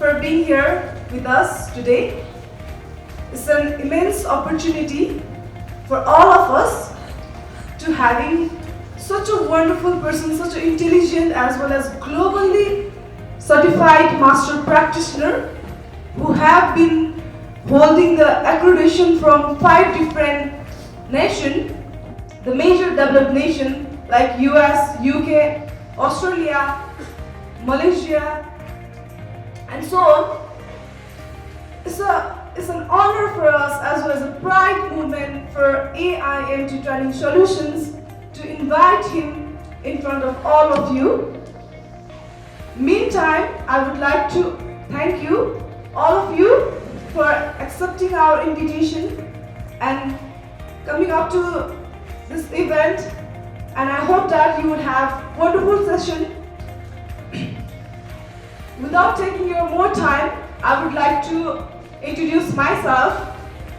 for being here with us today. It's an immense opportunity for all of us to having such a wonderful person, such an intelligent as well as globally certified master practitioner who have been holding the accreditation from 5 different nations, the major developed nations like US, UK, Australia, Malaysia, and so on. It's an honor for us as well as a pride movement for AIMT Training Solutions to invite him in front of all of you. Meantime, I would like to thank you, all of you, for accepting our invitation and coming up to this event, and I hope that you would have wonderful session. Without taking your more time, I would like to introduce myself.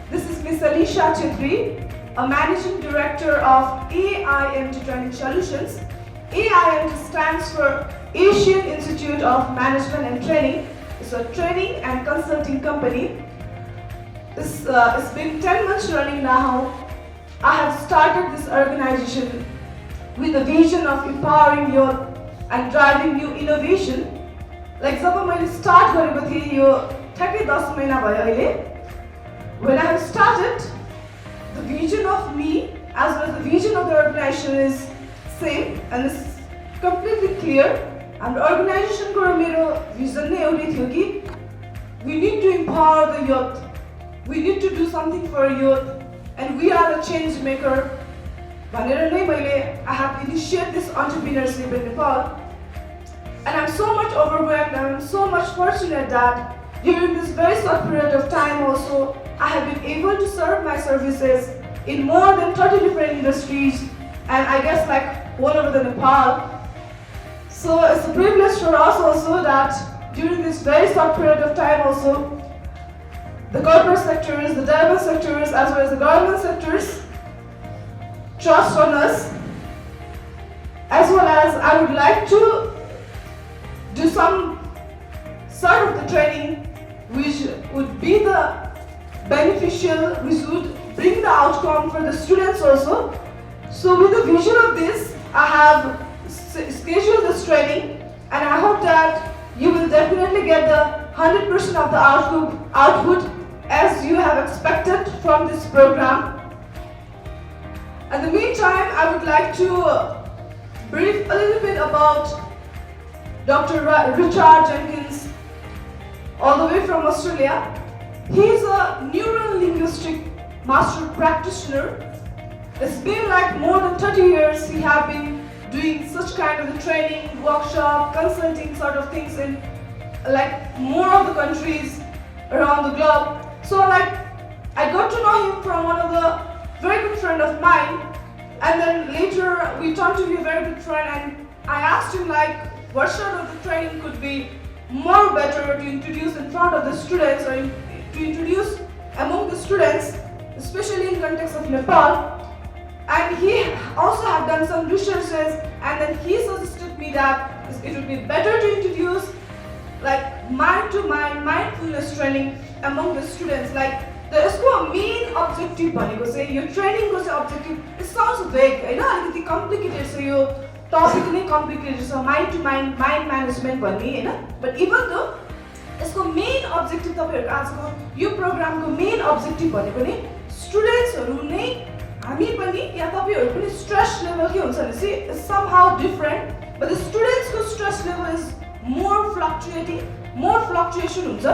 This is Ms. Alisha Chhetri, a Managing Director of AIMT Training Solutions. AIMT stands for Asian Institute of Management and Training. It's a training and consulting company. It's been 10 months running now. I have started this organization with the vision of empowering youth and driving new innovation. Like जब मैले start गरेको थिएँ यो ठ्याक्कै 10 महिना भयो अहिले. When I have started, the vision of me as well as the vision of the organization is same and it's completely clear. And the organization को मेरो vision नै एउटै थियो कि we need to empower the youth. We need to do something for youth and we are a change maker. भनेर नै मैले I have initiated this entrepreneurship in Nepal. And I'm so much overwhelmed and I'm so much fortunate that during this very short period of time also, I have been able to serve my services in more than 30 different industries and I guess like all over the Nepal. So it's a privilege for us also that during this very short period of time also, the corporate sectors, the development sectors as well as the government sectors trust on us, as well as I would like to do some sort of the training which would be the beneficial, which would bring the outcome for the students also. So with the vision of this, I have scheduled this training and I hope that you will definitely get the 100% of the output as you have expected from this program. In the meantime, I would like to brief a little bit about Dr. Richard Jenkins, all the way from Australia. He is a neuro-linguistic master practitioner. It's been like more than 30 years he have been doing such kind of the training, workshop, consulting sort of things in like more of the countries around the globe. So like I got to know him from one of the very good friend of mine, and then later we turned to be a very good friend, and I asked him like what sort of the training could be more better to introduce in front of the students or to introduce among the students, especially in context of Nepal. And he also have done some researches, and then he suggested me that it would be better to introduce like mind-to-mind mindfulness training among the students. Like the main objective भनेको चाहिँ यो training को चाहिँ objective, it sounds vague हैन, अलिकति complicated छ यो topic नै complicated छ, mind-to-mind mind management भन्ने हैन. But even though यसको main objective तपाईहरुको आजको यो प्रोग्रामको main objective भनेको नि students हरु नै हामी पनि या तपाईहरु पनि stress level के हुन्छ भने is somehow different, but the students को stress level is more fluctuation हुन्छ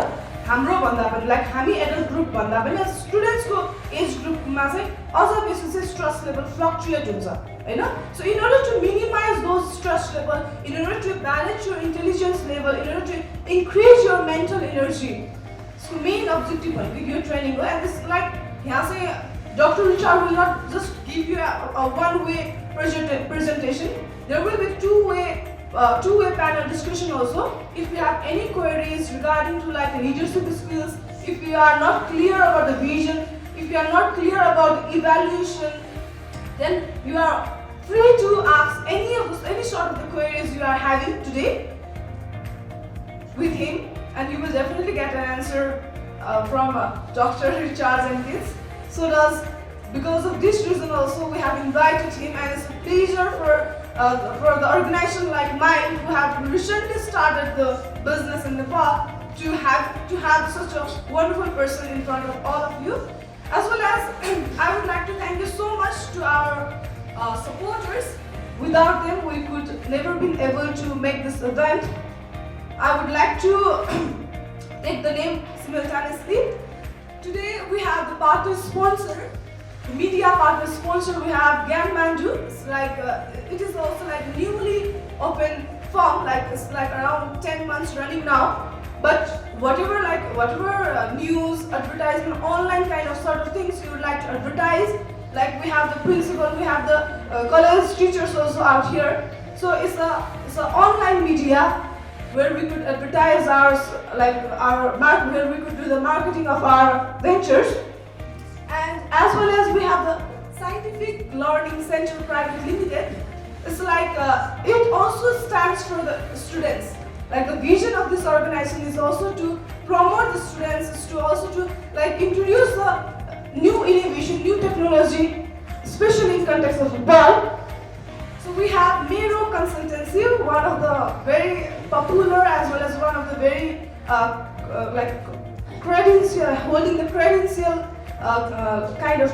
हाम्रो भन्दा पनि, like हामी adult group भन्दा पनि students को age group मा चाहिँ अझ बेसी चाहिँ stress level fluctuate हुन्छ हैन. So in order to minimize those stress level, in order to balance your intelligence level, in order to increase your mental energy, so main objective भनेको यो training हो. And this like यहाँ चाहिँ Dr. Richard will not just give you a one-way presentation. There will be two-way panel discussion also. If you have any queries regarding to like leadership skills, if you are not clear about the vision, if you are not clear about the evaluation, then you are free to ask any sort of the queries you are having today with him. and you will definitely get an answer from Dr. Richard Jenkins. Because of this reason also we have invited him, and it's a pleasure for the organization like mine, who have recently started the business in Nepal, to have such a wonderful person in front of all of you. As well as I would like to thank you so much to our supporters. Without them, we could never been able to make this event. I would like to take the name simultaneously. Today we have the partner sponsor, the media partner sponsor. We have Mandu. It's like it is also like newly open firm. It's like around 10 months running now. But whatever news, advertisement, online kind of sort of things you would like to advertise, like we have the principal, we have the college teachers also out here. So it's a online media where we could advertise where we could do the marketing of our ventures. And as well as we have the Scientific Learning Center Private Limited. It's like it also stands for the students. Like the vision of this organization is also to promote the students, is to also to introduce the new innovation, new technology, especially in context of Nepal. So we have Mero Consultancy, one of the very popular as well as one of the very holding the credential kind of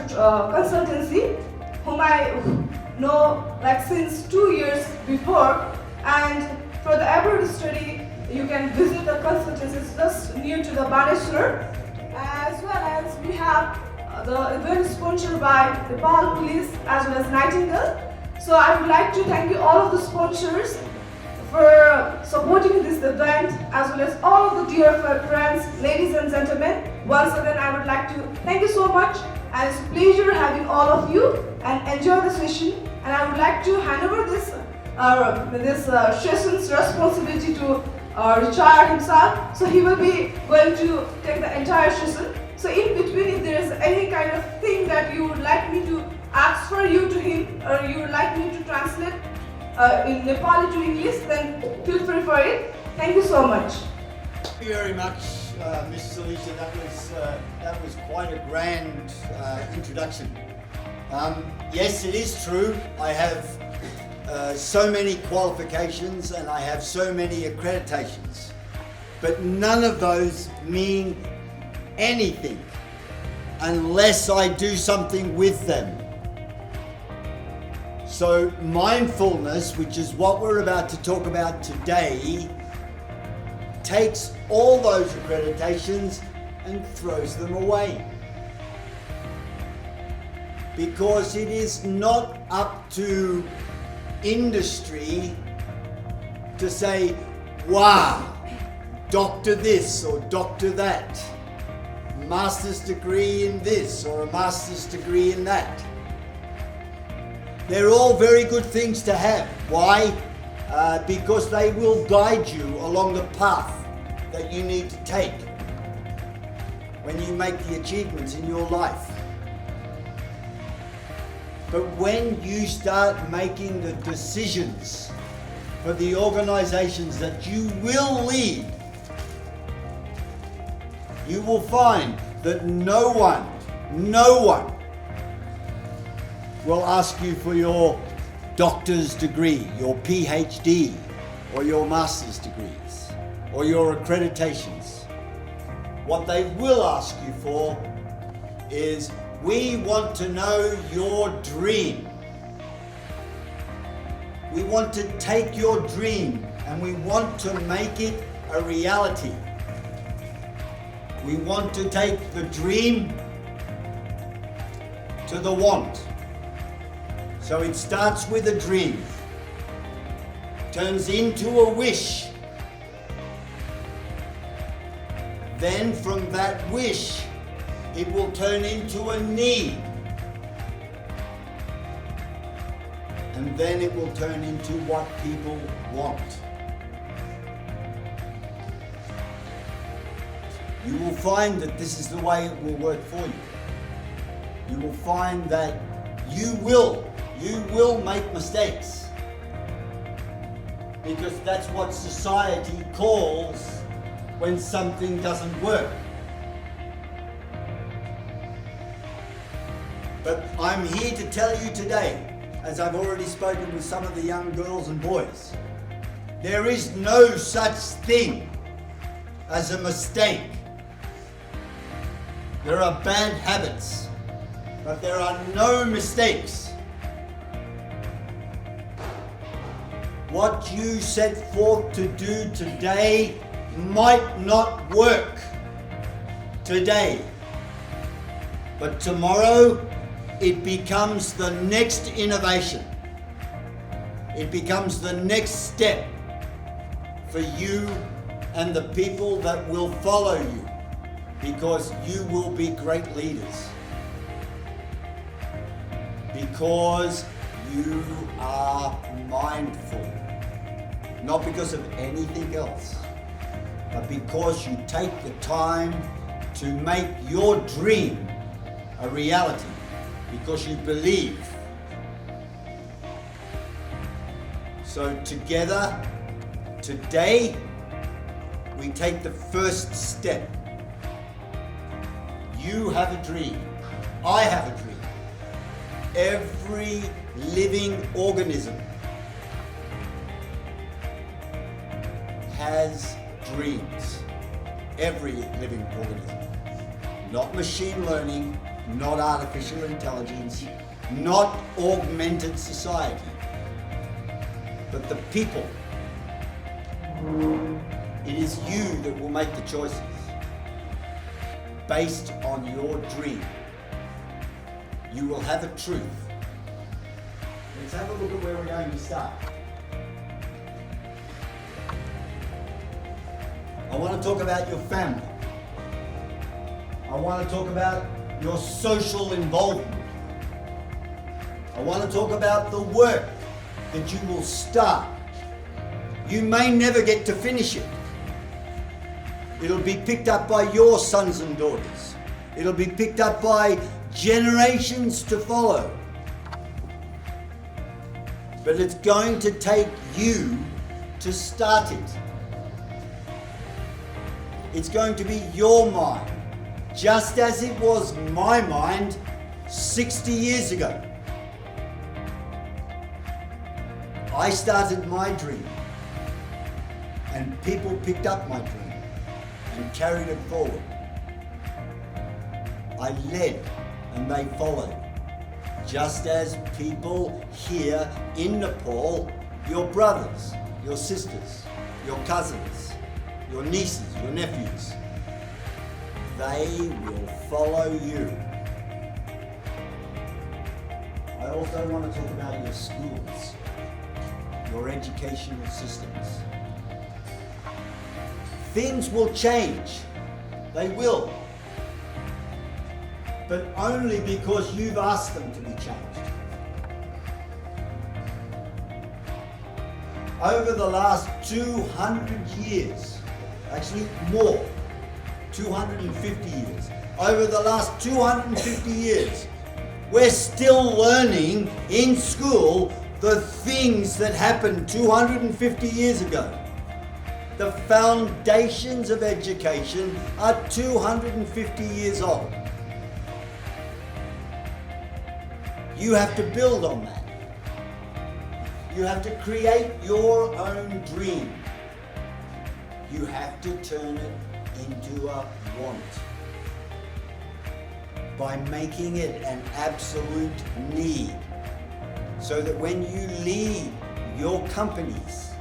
consultancy, whom I know since 2 years before. And for the abroad study, you can visit the consultancy. It's just near to the Baneshwor. As well as we have the event sponsored by Nepal Police as well as Nightingale. So I would like to thank you all of the sponsors for supporting this event, as well as all of the dear friends, ladies and gentlemen. Once again, I would like to thank you so much, and it's a pleasure having all of you, and enjoy the session. And I would like to hand over this session's responsibility to Richard himself. So he will be going to take the entire session. So in between, if there is any kind of thing that you would like me to ask for you to him, or you would like me to translate in Nepali to English, then feel free for it. Thank you so much. Thank you very much, Ms. Salisha. That was quite a grand introduction. Yes, it is true. I have so many qualifications and I have so many accreditations, but none of those mean anything unless I do something with them. So mindfulness, which is what we're about to talk about today, takes all those accreditations and throws them away. Because it is not up to industry to say, wow, doctor this or doctor that, master's degree in this or a master's degree in that. They're all very good things to have. Why? Because they will guide you along the path that you need to take when you make the achievements in your life. But when you start making the decisions for the organizations that you will lead, you will find that no one will ask you for your doctor's degree, your PhD, or your master's degrees, or your accreditations. What they will ask you for is, we want to know your dream. We want to take your dream and we want to make it a reality. We want to take the dream to the want. So it starts with a dream, turns into a wish. Then from that wish, it will turn into a need. And then it will turn into what people want. You will find that this is the way it will work for you. You will find that you will make mistakes. Because that's what society calls when something doesn't work. But I'm here to tell you today, as I've already spoken with some of the young girls and boys, there is no such thing as a mistake. There are bad habits, but there are no mistakes. What you set forth to do today might not work today, but tomorrow it becomes the next innovation. It becomes the next step for you and the people that will follow you, because you will be great leaders. Because you are mindful. Not because of anything else, but because you take the time to make your dream a reality, because you believe. So together, today, we take the first step. You have a dream. I have a dream. Every living organism has dreams. Every living organism. Not machine learning, not artificial intelligence, not augmented society, but the people. It is you that will make the choices based on your dream. You will have a truth. Let's have a look at where we're going to start. I want to talk about your family. I want to talk about your social involvement. I want to talk about the work that you will start. You may never get to finish it. It'll be picked up by your sons and daughters. It'll be picked up by generations to follow. But it's going to take you to start it. It's going to be your mind, just as it was my mind 60 years ago. I started my dream, and people picked up my dream and carried it forward. I led and they followed. Just as people here in Nepal, your brothers, your sisters, your cousins, your nieces, your nephews, they will follow you. I also want to talk about your schools, your educational systems. Things will change. They will. But only because you've asked them to be changed. Over the last 200 years, actually more, 250 years, over the last 250 years, we're still learning in school the things that happened 250 years ago. The foundations of education are 250 years old. You have to build on that. You have to create your own dream. You have to turn it into a want by making it an absolute need, so that when you lead your companies,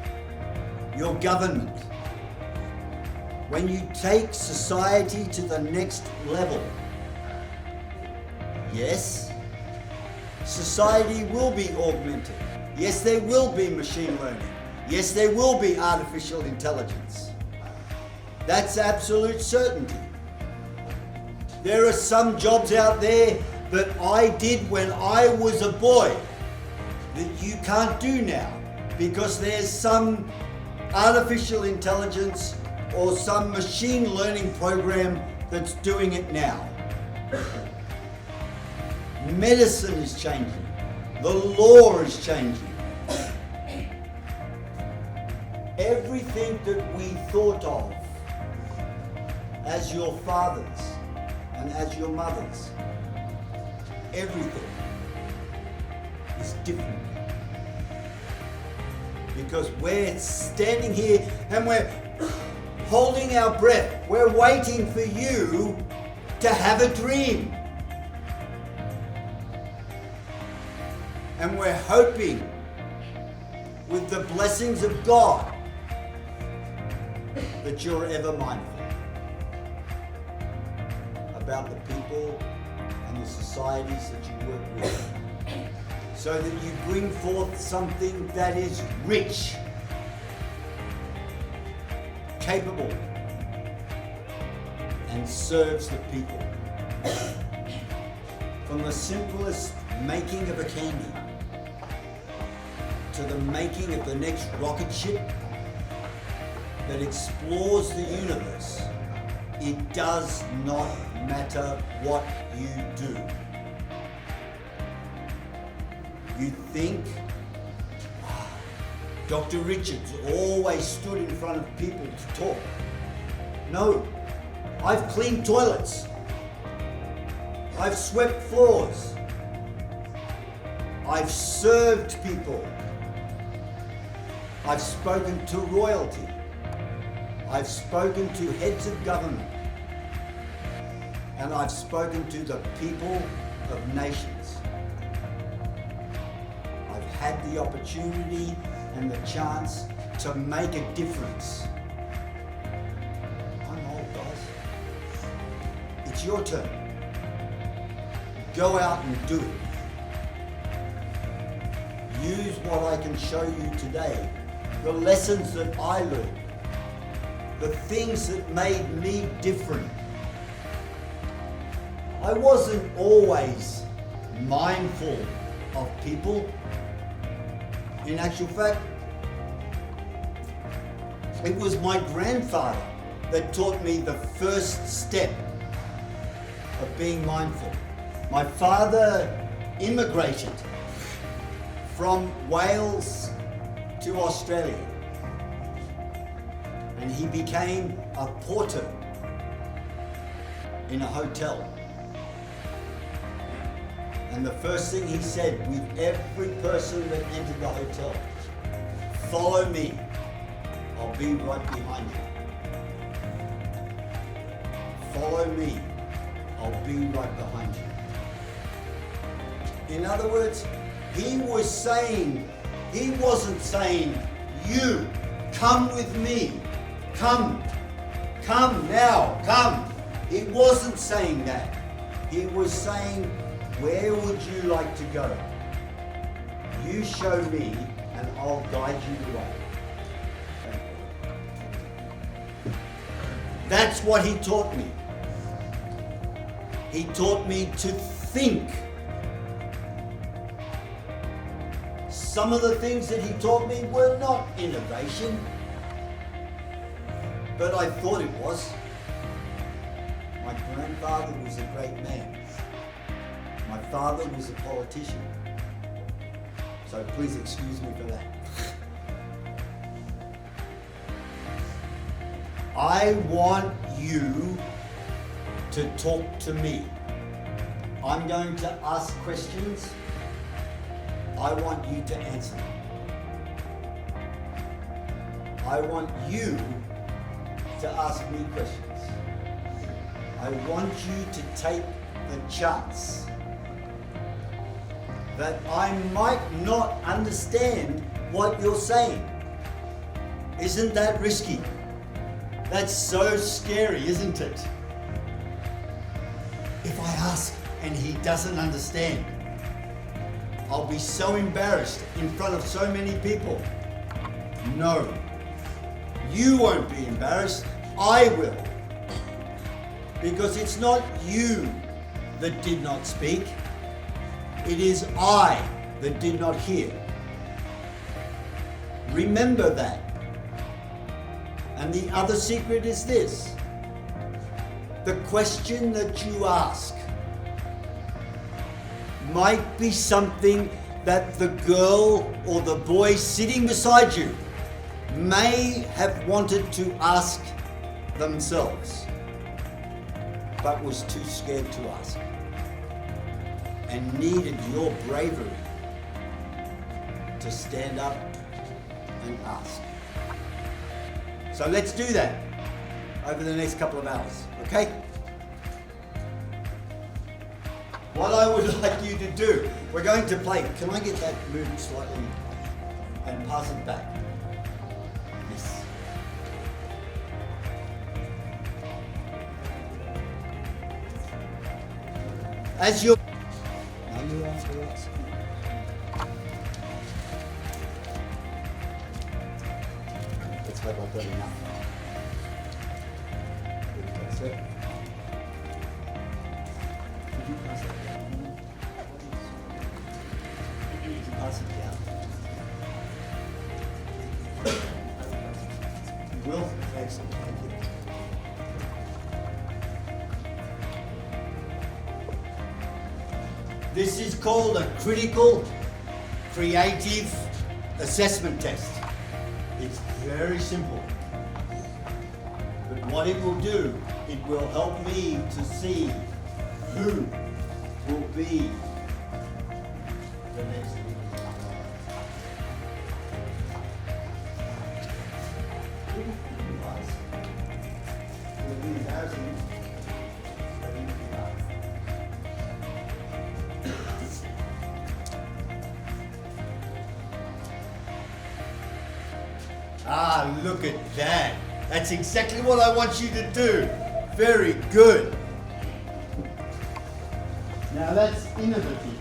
your government, when you take society to the next level, yes, society will be augmented. Yes, there will be machine learning. Yes, there will be artificial intelligence. That's absolute certainty. There are some jobs out there that I did when I was a boy that you can't do now, because there's some artificial intelligence or some machine learning program that's doing it now. Medicine is changing. The law is changing. Everything that we thought of as your fathers and as your mothers. Everything is different. Because we're standing here and we're holding our breath. We're waiting for you to have a dream. And we're hoping with the blessings of God that you're ever mindful about the people and the societies that you work with, so that you bring forth something that is rich, capable, and serves the people. From the simplest making of a candy to the making of the next rocket ship that explores the universe, it does not matter what you do. You think, wow, Dr. Richards always stood in front of people to talk. No, I've cleaned toilets. I've swept floors. I've served people. I've spoken to royalty. I've spoken to heads of government. And I've spoken to the people of nations. I've had the opportunity and the chance to make a difference. I'm old, guys. It's your turn. Go out and do it. Use what I can show you today, the lessons that I learned, the things that made me different. I wasn't always mindful of people. In actual fact, it was my grandfather that taught me the first step of being mindful. My father immigrated from Wales to Australia, and he became a porter in a hotel. And the first thing he said with every person that entered the hotel, follow me, I'll be right behind you. Follow me, I'll be right behind you. In other words, he wasn't saying, you, come with me, come now, come. He wasn't saying that. He was saying, where would you like to go? You show me and I'll guide you the way. That's what he taught me. He taught me to think. Some of the things that he taught me were not innovation, but I thought it was. My grandfather was a great man. My father was a politician. So please excuse me for that. I want you to talk to me. I'm going to ask questions. I want you to answer them. I want you to ask me questions. I want you to take the chance that I might not understand what you're saying. Isn't that risky? That's so scary, isn't it? If I ask and he doesn't understand, I'll be so embarrassed in front of so many people. No, you won't be embarrassed, I will. Because it's not you that did not speak, it is I that did not hear. Remember that. And the other secret is this: the question that you ask might be something that the girl or the boy sitting beside you may have wanted to ask themselves. but was too scared to ask and needed your bravery to stand up and ask. So let's do that over the next couple of hours, okay? What I would like you to do, we're going to play. Can I get that moved slightly and pass it back? Yes. As you're... Now you're after us. Let's hope I've got enough. That's it. Could you pass it down? Pass it down. You will? Excellent. Thank you. This is called a critical creative assessment test. It's very simple. But what it will do, it will help me to see who will be the next leader. It'll be embarrassing. Ah, look at that. That's exactly what I want you to do. Very good. Now that's innovative.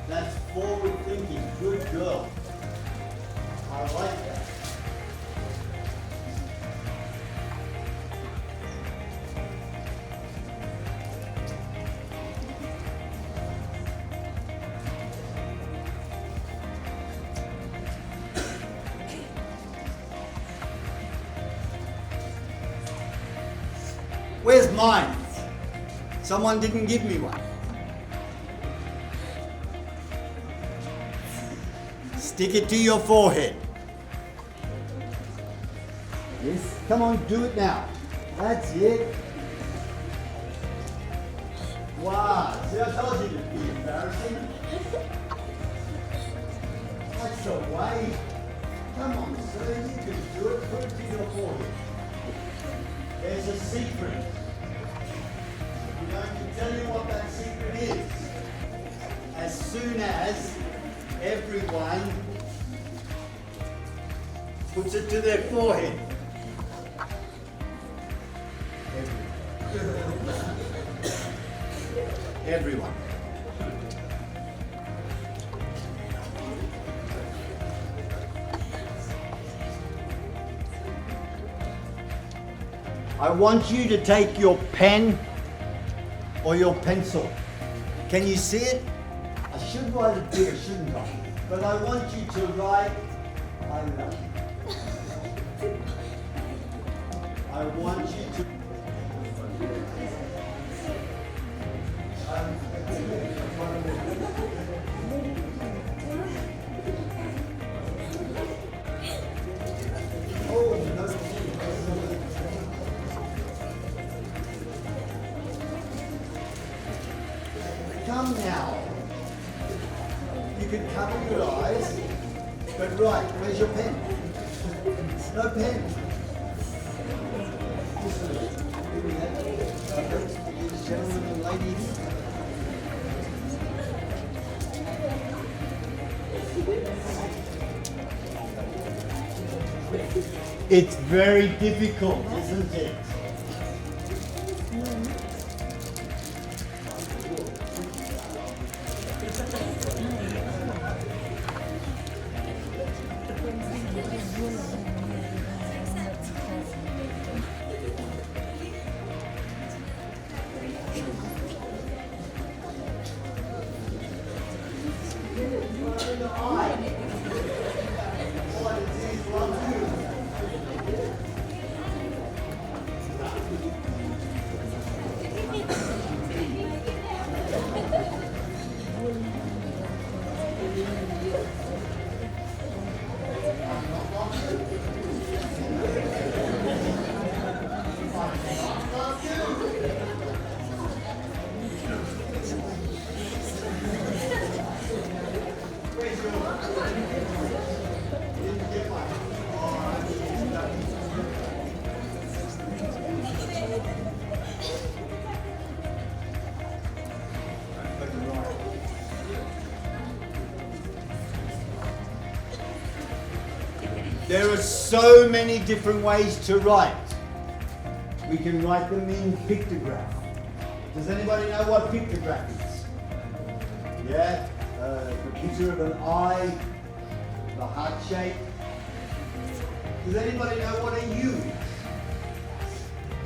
That's forward thinking. Good girl. I like that. Where's mine? Someone didn't give me one. Stick it to your forehead. Yes, come on, do it now. That's it. Wow, see, I told you it'd be embarrassing. That's the way. Come on, sir, you can do it. Put it to your forehead. There's a secret. I'm going to tell you what that secret is. As soon as everyone puts it to their forehead. Everyone. I want you to take your pen or your pencil. Can you see it? I should write it bigger, shouldn't I? But I want you to write, I love you. I want you to... Come now. You can cover your eyes, but right, where's your pen? No pen. Gentlemen and ladies. It's very difficult, isn't it? There are so many different ways to write. We can write them in pictograph. Does anybody know what pictograph is? Yeah? The picture of an eye, the heart shape. Does anybody know what a U is?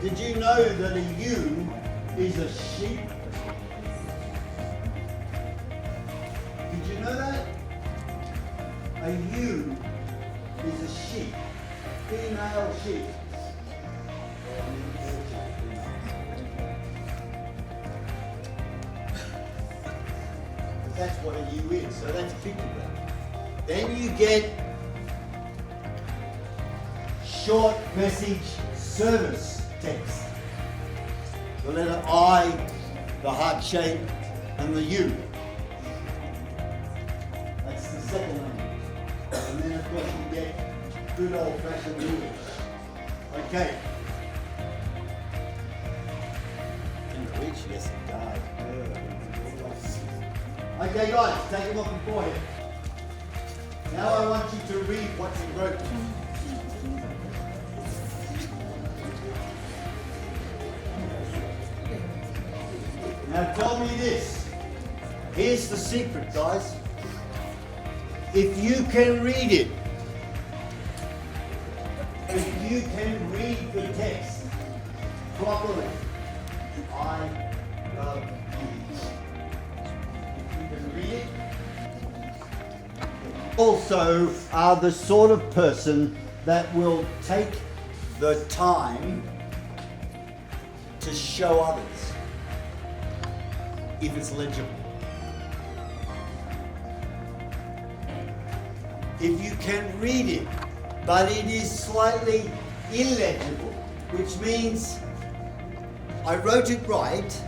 Did you know that a U is a sheep? Did you know that? A U is a sheep, female sheep. That's what a U is, so that's pictograph. Then you get short message service text. The letter I, the heart shape, and the U. That's the second language. And then of course you get good old-fashioned English. Okay. English, yes it does. Okay guys, take them off your forehead. Now I want you to read what's in broken. Now tell me this. Here's the secret, guys. If you can read it, if you can read the text properly, I love you. If you can read it, also are the sort of person that will take the time to show others if it's legible. If you can read it, but it is slightly illegible, which means I wrote it right,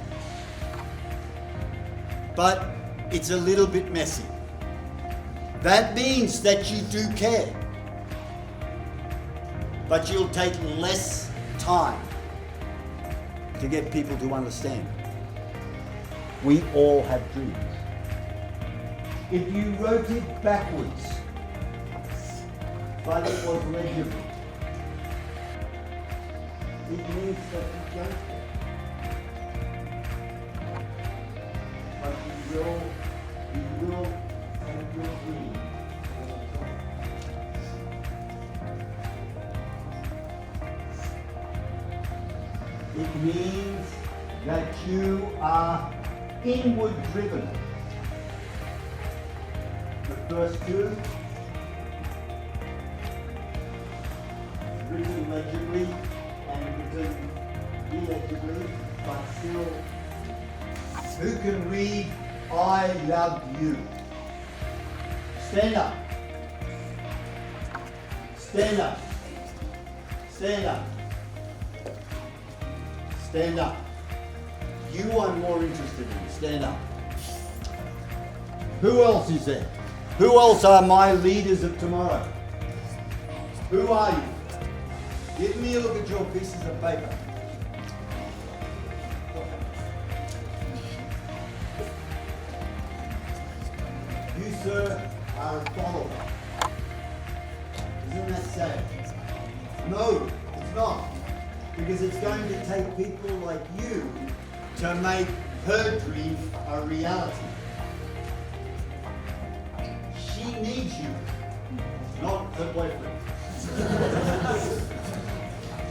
but it's a little bit messy. That means that you do care, but you'll take less time to get people to understand. We all have dreams. If you wrote it backwards, but it was legible, it means that you don't care. But you will have your dream. It means that you are inward driven. The first two, written legibly and written illegibly, but still, who can read I love you? Stand up. Stand up. Stand up. Stand up. You I'm more interested in. Stand up. Who else is there? Who else are my leaders of tomorrow? Who are you? Give me a look at your pieces of paper. You, sir, are a follower. Isn't that sad? No, it's not. Because it's going to take people like you to make her dream a reality. She needs you, not her boyfriend.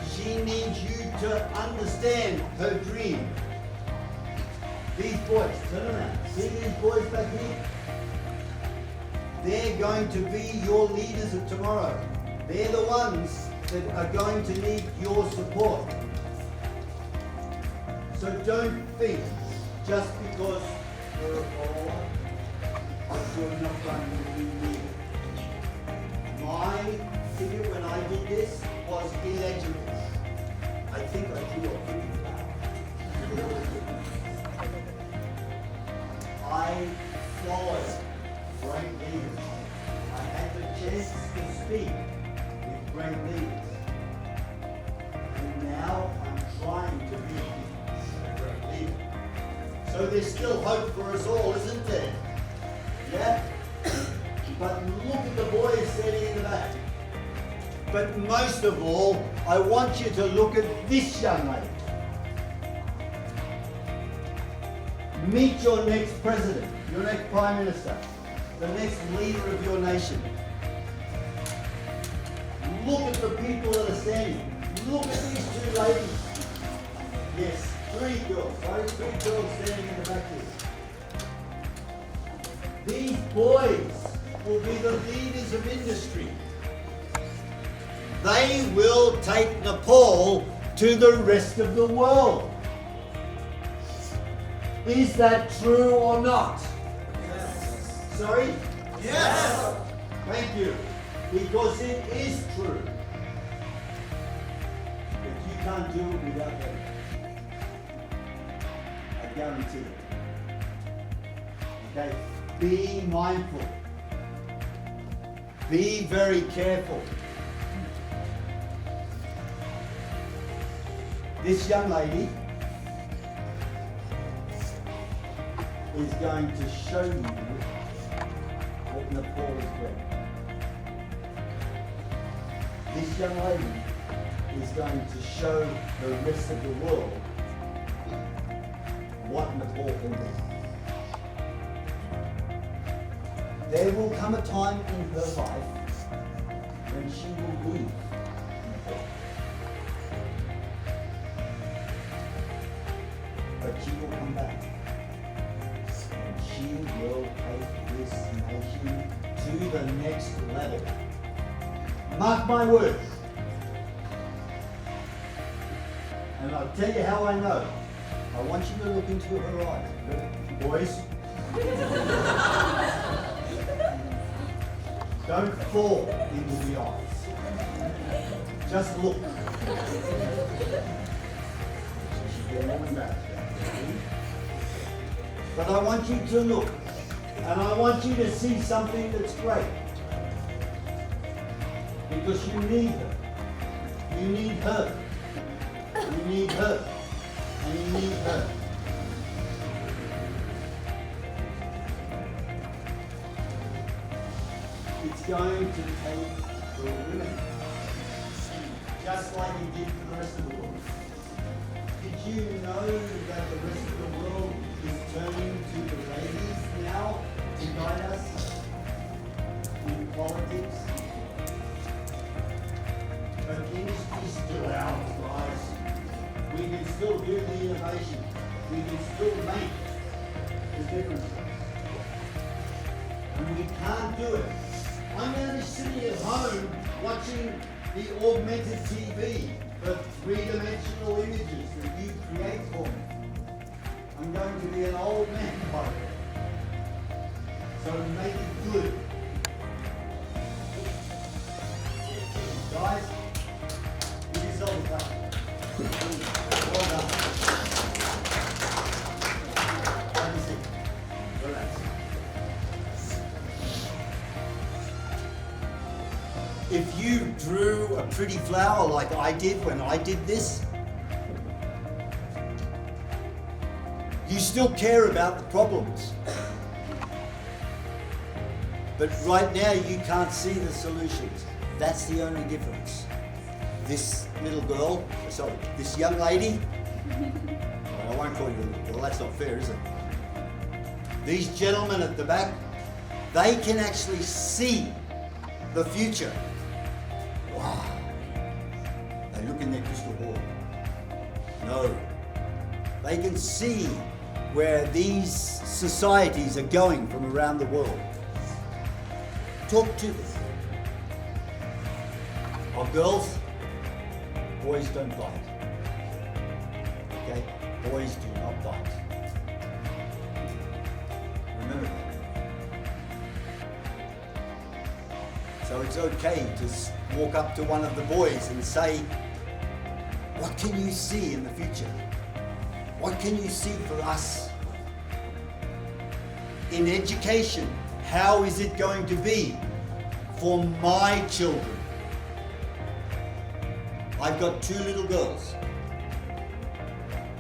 She needs you to understand her dream. These boys, turn around. See these boys back here? They're going to be your leaders of tomorrow. They're the ones that are going to need your support. So don't think just because you're a follower that you're not going to be needed. My figure when I did this was illegible. I think I drew a pretty flower. I followed great leaders. I had the chance to speak with great leaders. And now I'm trying to be a great leader. So there's still hope for us all, isn't there? Yeah? But look at the boys sitting in the back. But most of all, I want you to look at this young lady. Meet your next president, your next prime minister, the next leader of your nation. Look at the people that are standing. Look at these two ladies. Yes, three girls. Sorry, three girls standing in the back here. These boys will be the leaders of industry. They will take Nepal to the rest of the world. Is that true or not? Yes. Sorry? Yes. Thank you. Because it is true. But you can't do it without them. I guarantee it. Okay? Be mindful. Be very careful. This young lady is going to show you what Nepal is doing. This young lady is going to show the rest of the world what Nepal can do. There will come a time in her life when she will leave Nepal. But she will come back. And she will take this nation to the next level. Mark my words. And I'll tell you how I know. I want you to look into her eyes. Boys. Don't fall into the eyes. Just look. She's getting more embarrassed. But I want you to look. And I want you to see something that's great. Because you need her. You need her. You need her. And you need her. It's going to take the women. Just like it did for the rest of the world. Did you know that the rest of the world is turning to the ladies now to guide us in politics? But industry's still ours, guys. We can still do the innovation. We can still make the difference. And we can't do it. I'm going to be sitting at home watching the augmented TV, the three-dimensional images that you create for me. I'm going to be an old man by then. So make it good. Guys, give yourself a clap. Well done. Have a seat. Relax. If you drew a pretty flower like I did when I did this, you still care about the problems. But right now you can't see the solutions. That's the only difference. This little girl, sorry, this young lady, well, I won't call you a little girl, that's not fair, is it? These gentlemen at the back, they can actually see the future. Wow. They look in their crystal ball. No. They can see where these societies are going from around the world. Talk to them. Oh, girls, boys don't bite. Okay? Boys do not bite. Remember that. So it's okay to walk up to one of the boys and say, what can you see in the future? What can you see for us? In education, how is it going to be for my children? I've got two little girls,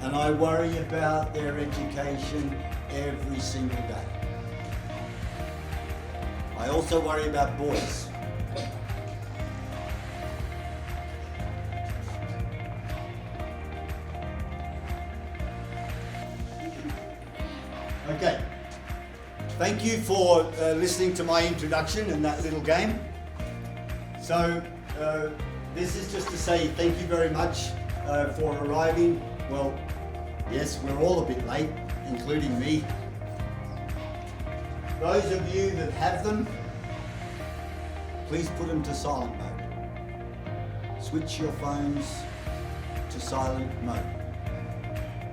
and I worry about their education every single day. I also worry about boys. Okay. Thank you for listening to my introduction and that little game. So, this is just to say thank you very much for arriving. Well, yes, we're all a bit late, including me. Those of you that have them, please put them to silent mode. Switch your phones to silent mode.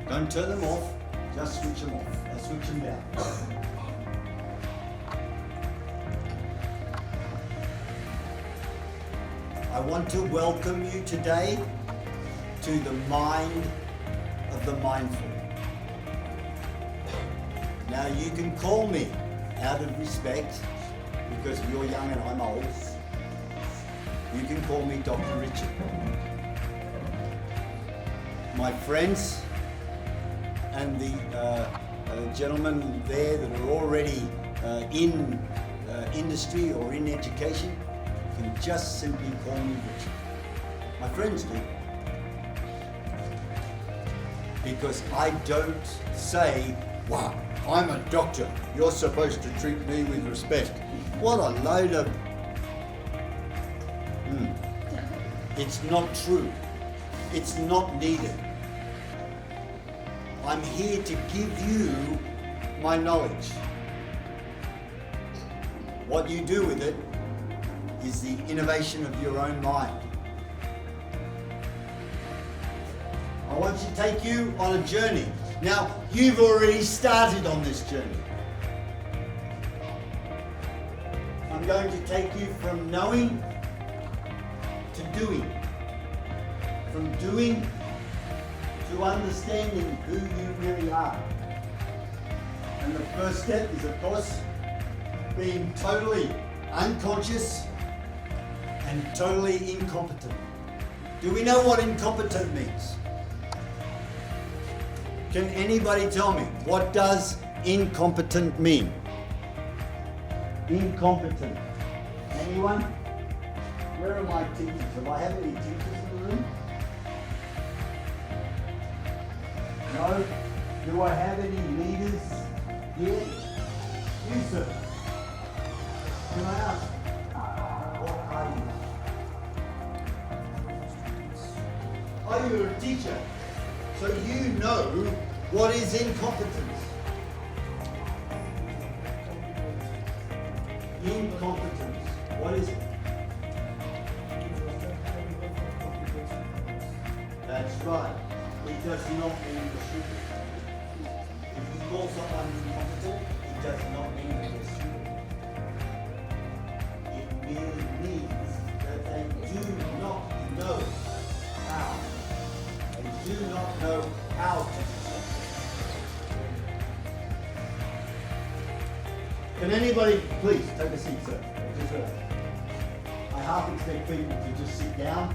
Don't turn them off, just switch them off, switch them down. I want to welcome you today to the mind of the mindful. Now you can call me out of respect because you're young and I'm old. You can call me Dr. Richard. My friends and the gentlemen there that are already in industry or in education can just simply call me Richard. My friends do. Because I don't say, wow, I'm a doctor, you're supposed to treat me with respect. What a load of... It's not true. It's not needed. I'm here to give you my knowledge. What you do with it is the innovation of your own mind. I want to take you on a journey. Now, you've already started on this journey. I'm going to take you from knowing to doing. From doing to understanding who you really are. And the first step is, of course, being totally unconscious and totally incompetent. Do we know what incompetent means? Can anybody tell me, what does incompetent mean? Incompetent. Anyone? Where are my teachers? Do I have any teachers in the room? No? Do I have any leaders here? You, sir. Can I ask? What are you? Oh, you're a teacher. So you know what is incompetence. Incompetence. What is it? That's right. It does not mean the should. If you call someone incompetent, it does not mean that they're stupid. It merely means that they do not know how. They do not know how to do something. Can anybody please take a seat, sir? Just I half expect people to just sit down,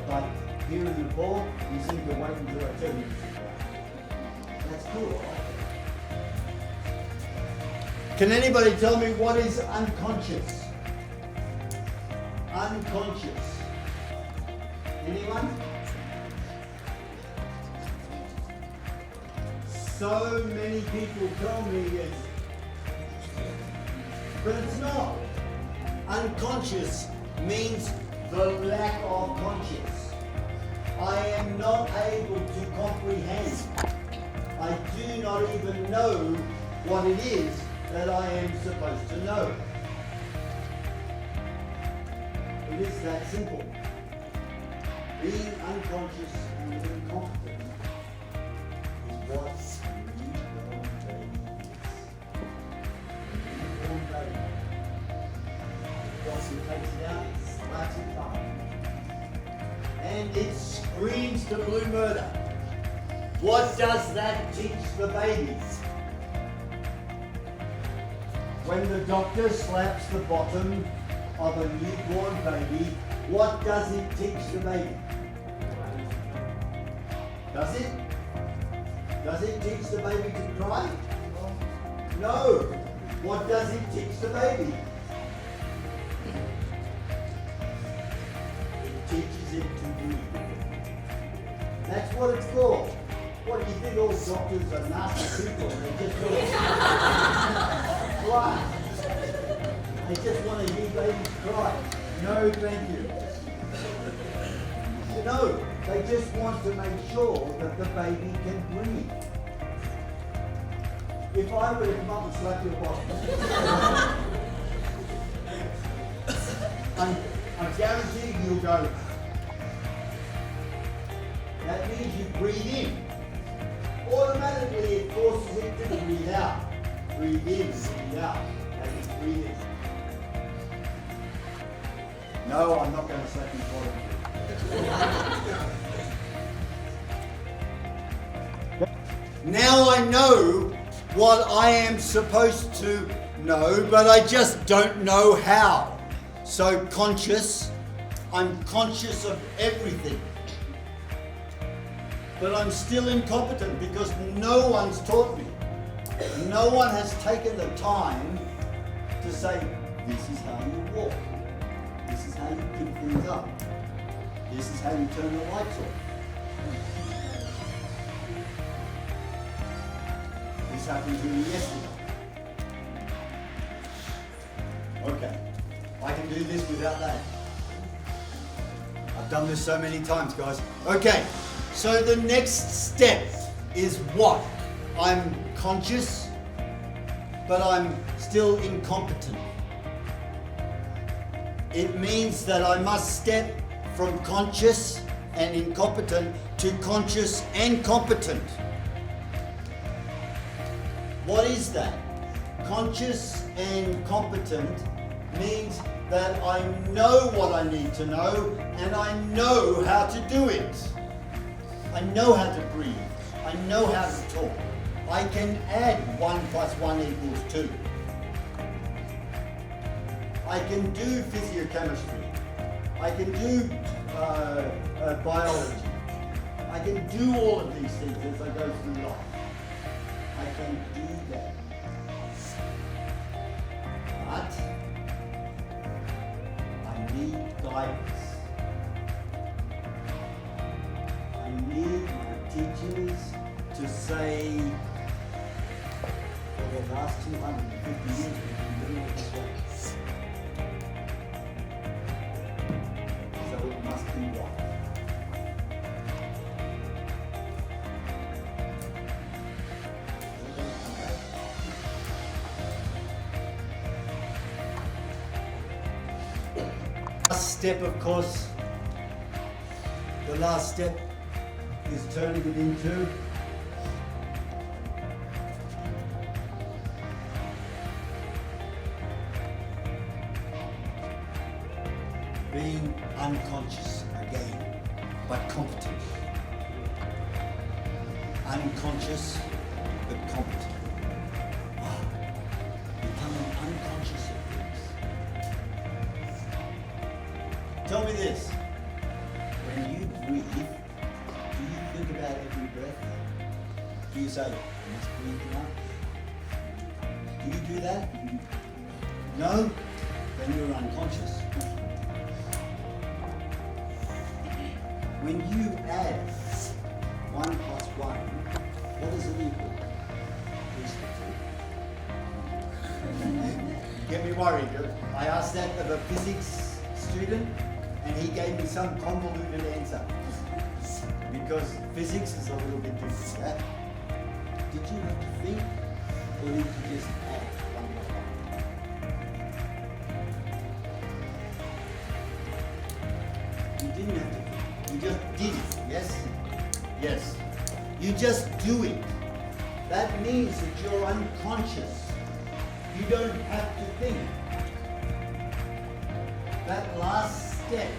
but here in Nepal, you seem to wait until I tell you to sit down. That's cool. Can anybody tell me what is unconscious? Unconscious. Anyone? So many people tell me it's, but it's not. Unconscious means the lack of conscious. I am not able to comprehend. I do not even know what it is that I am supposed to know. It is that simple. Being unconscious and incompetent is what a newborn baby is. A newborn baby. Once it takes it out, it slaps it up. And it screams to blue murder. What does that teach the babies? When the doctor slaps the bottom of a newborn baby, what does it teach the baby? Does it? Does it teach the baby to cry? No. What does it teach the baby? It teaches it to breathe. That's what it's called. What do you think all doctors are nasty people. They just cry. They just want to hear babies cry. No, thank you. No, they just want to make sure that the baby can breathe. If I were to come up and slap your bottom, I guarantee you'll go. That means you breathe in. Automatically it forces it to breathe out. Breathe in, breathe out. That is breathe in. No, I'm not going to slap your bottom. Now I know what I am supposed to know, but I just don't know how. So conscious, I'm conscious of everything. But I'm still incompetent because no one's taught me. No one has taken the time to say, this is how you walk. This is how you pick things up. This is how you turn the lights off. This happened to me yesterday. Okay, I can do this without that. I've done this so many times, guys. Okay, so the next step is what? I'm conscious, but I'm still incompetent. It means that I must step from conscious and incompetent to conscious and competent. What is that? Conscious and competent means that I know what I need to know and I know how to do it. I know how to breathe. I know how to talk. I can add 1 + 1 = 2. I can do physiochemistry. I can do biology. I can do all of these things as I go through life. I can do that. But I need guidance. I need my teachers to say, for the last 250 years we've been doing it this way. So it must be right. Last step, of course, the last step is turning it into being unconscious again, but competent. Unconscious, but competent. Wow. Becoming unconscious of things. Tell me this. When you breathe, do you think about every breath? Do you say, I must breathe now? Do you do that? No? Then you're unconscious. When you add 1 + 1, what does it equal? Get me worried. I asked that of a physics student and he gave me some convoluted answer. Because physics is a little bit different. Yeah? Did you have to think or did you just add 1 + 1? You didn't have to think. You just did it, yes? Yes. You just do it. That means that you're unconscious. You don't have to think. That last step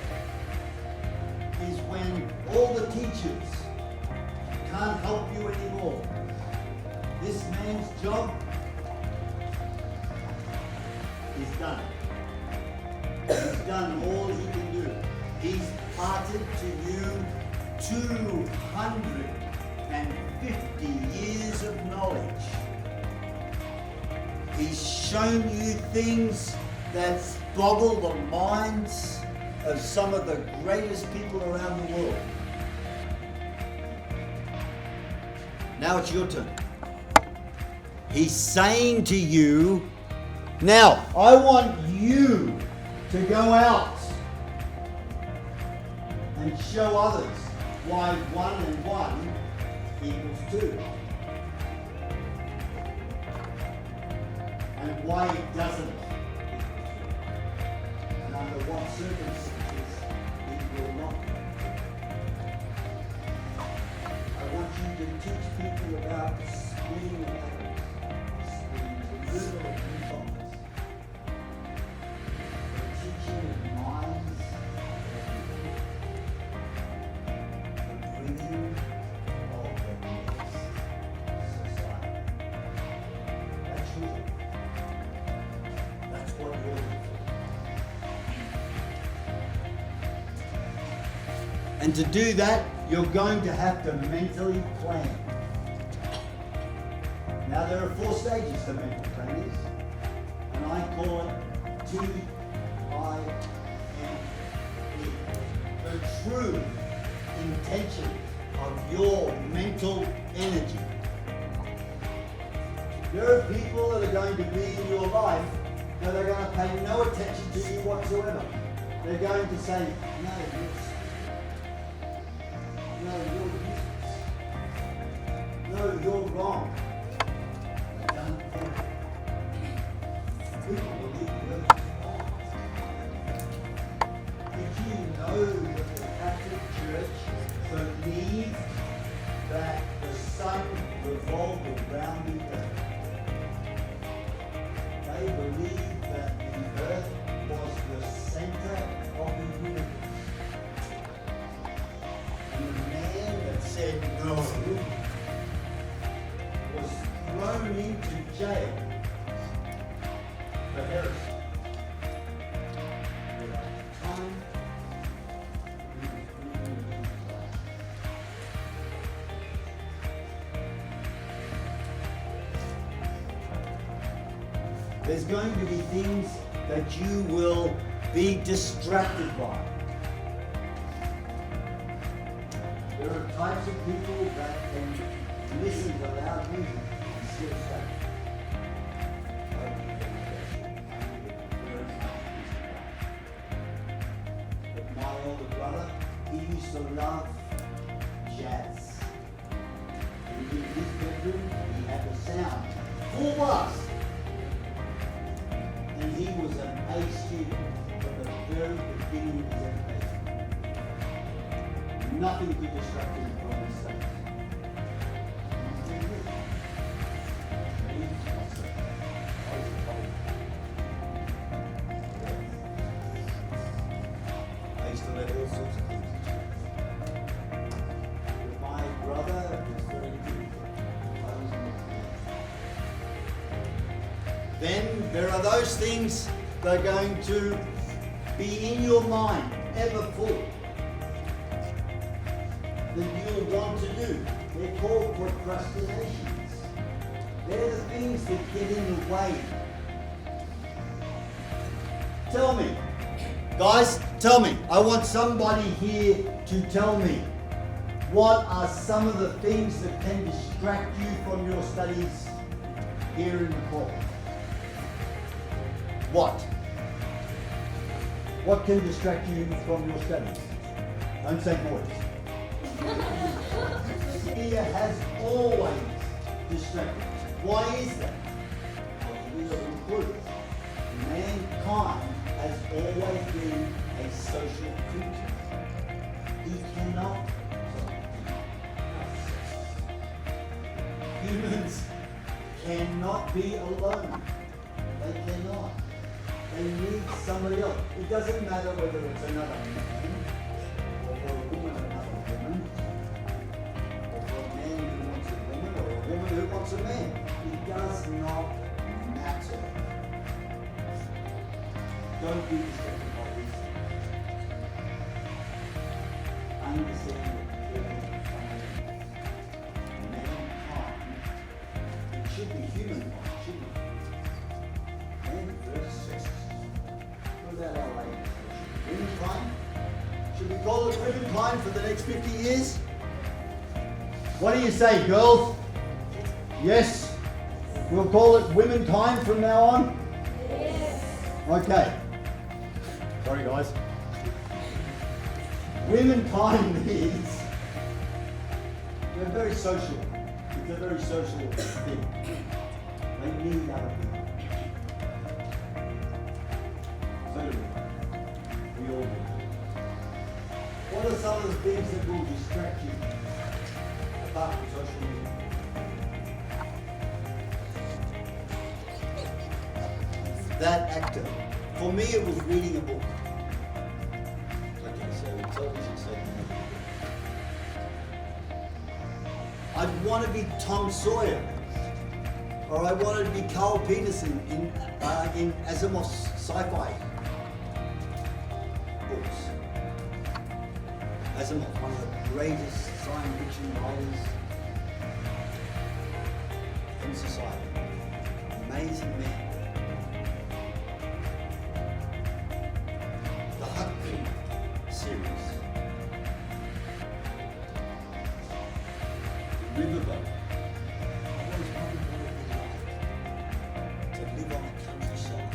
is when all the teachers can't help you anymore. This man's job is done. He's done all he can do. He's imparted to you 250 years of knowledge. He's shown you things that boggle the minds of some of the greatest people around the world. Now it's your turn. He's saying to you, now I want you to go out and show others why 1 and 1 equals 2. And why it doesn't. And under what circumstances it will not. I want you to teach people about splitting atoms, the removal of neutrons, the teaching of minds, the bringing of the next society. That's your. That's what you're looking for. And to do that, you're going to have to mentally plan. Now there are 4 stages to mental planning, and I call it TIME. The true intention of your mental energy. There are people that are going to be in your life that are going to pay no attention to you whatsoever. They're going to say, no, you're useless. No, you're wrong. They don't think. People believe you're wrong. Did you know that the Catholic Church believes that the sun revolved around the earth? They believe that the earth was the center of the universe. And the man that said no was thrown into jail for heresy. Time there's going to be things that you will be distracted by. There are types of people that can listen to loud music and still stay. But my older brother, he used to love jazz. And in his bedroom, he had the sound full blast. And he was an A student from the very beginning of his education. Nothing could distract him from his studies. I used to let all sorts of things distract me. With my brother, it was very difficult. I was in the Then there are those things that are going to be in your mind, ever full, that you'll want to do. They're called procrastinations. They're the things that get in the way. Tell me, guys, tell me. I want somebody here to tell me what are some of the things that can distract you from your studies here in the course. What? What can distract you from your studies? Don't say boys. Fear has always distracted. Why is that? Because we are included. Mankind has always been a social creature. He cannot. Humans cannot be alone. They cannot. They need somebody else. It doesn't matter whether it's another man, or for a woman another woman, or for a man who wants a woman, or a woman who wants a man. It does not matter. Don't be distracted by these things. Understand that mankind, it should be humankind, shouldn't it? Man versus sex. What about our ladies? Womenkind? Should we call it womenkind for the next 50 years? What do you say, girls? Yes? We'll call it Women Time from now on? Yes. Okay. Sorry guys. Women Time is, they're very social. It's a very social thing. They need other people. So do we. We all do. What are some of the things that will distract you apart from social media? That actor. For me, it was reading a book. Okay, so television segment. I'd want to be Tom Sawyer, or I wanted to be Carl Peterson in Asimov's sci-fi books. Asimov, one of the greatest science fiction writers in society. Amazing man. The Huckleberry series. The Riverboat. I always wondered what it would like to live on the countryside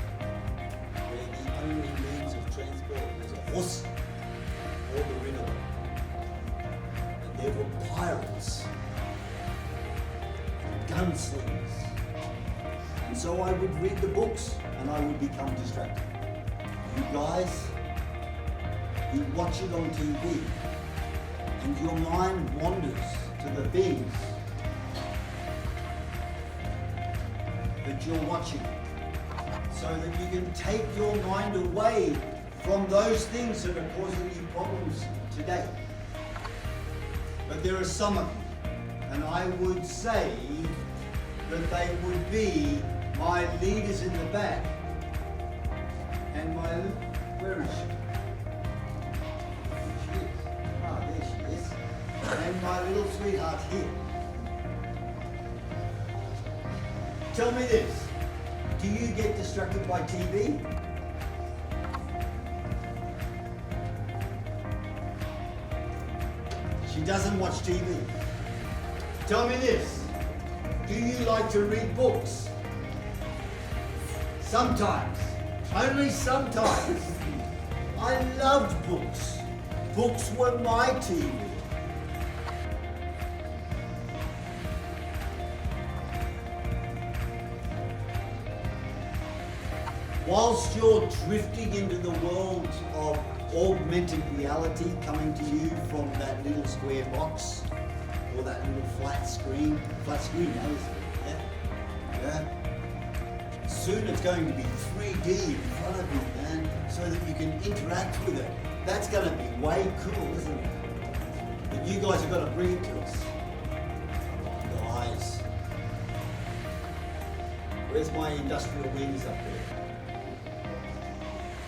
where the only means of transport was a horse or the river. And there were pirates, gunslingers. And so I would read the books and I would become distracted. You guys, you watch it on TV and your mind wanders to the things that you're watching so that you can take your mind away from those things that are causing you problems today. But there are some of them, and I would say that they would be my leaders in the back and my, where is she? She is. Ah, there she is. And my little sweetheart here. Tell me this, do you get distracted by TV? She doesn't watch TV. Tell me this, do you like to read books? Sometimes, only sometimes. I loved books. Books were my TV. Whilst you're drifting into the world of augmented reality coming to you from that little square box or that little flat screen, no, yeah. Soon it's going to be 3D in front of you, man, so that you can interact with it. That's going to be way cool, isn't it? But you guys are going to bring it to us. Guys, where's my industrial wings up there?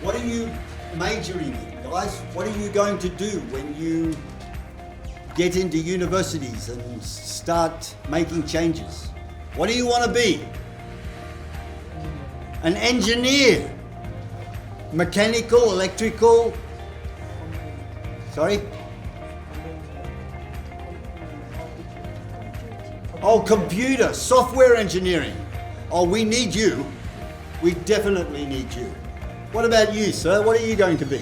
What are you majoring in, guys? What are you going to do when you get into universities and start making changes? What do you want to be? An engineer? Mechanical, electrical? Sorry? Oh, computer, software engineering. Oh, we need you. We definitely need you. What about you, sir? What are you going to be?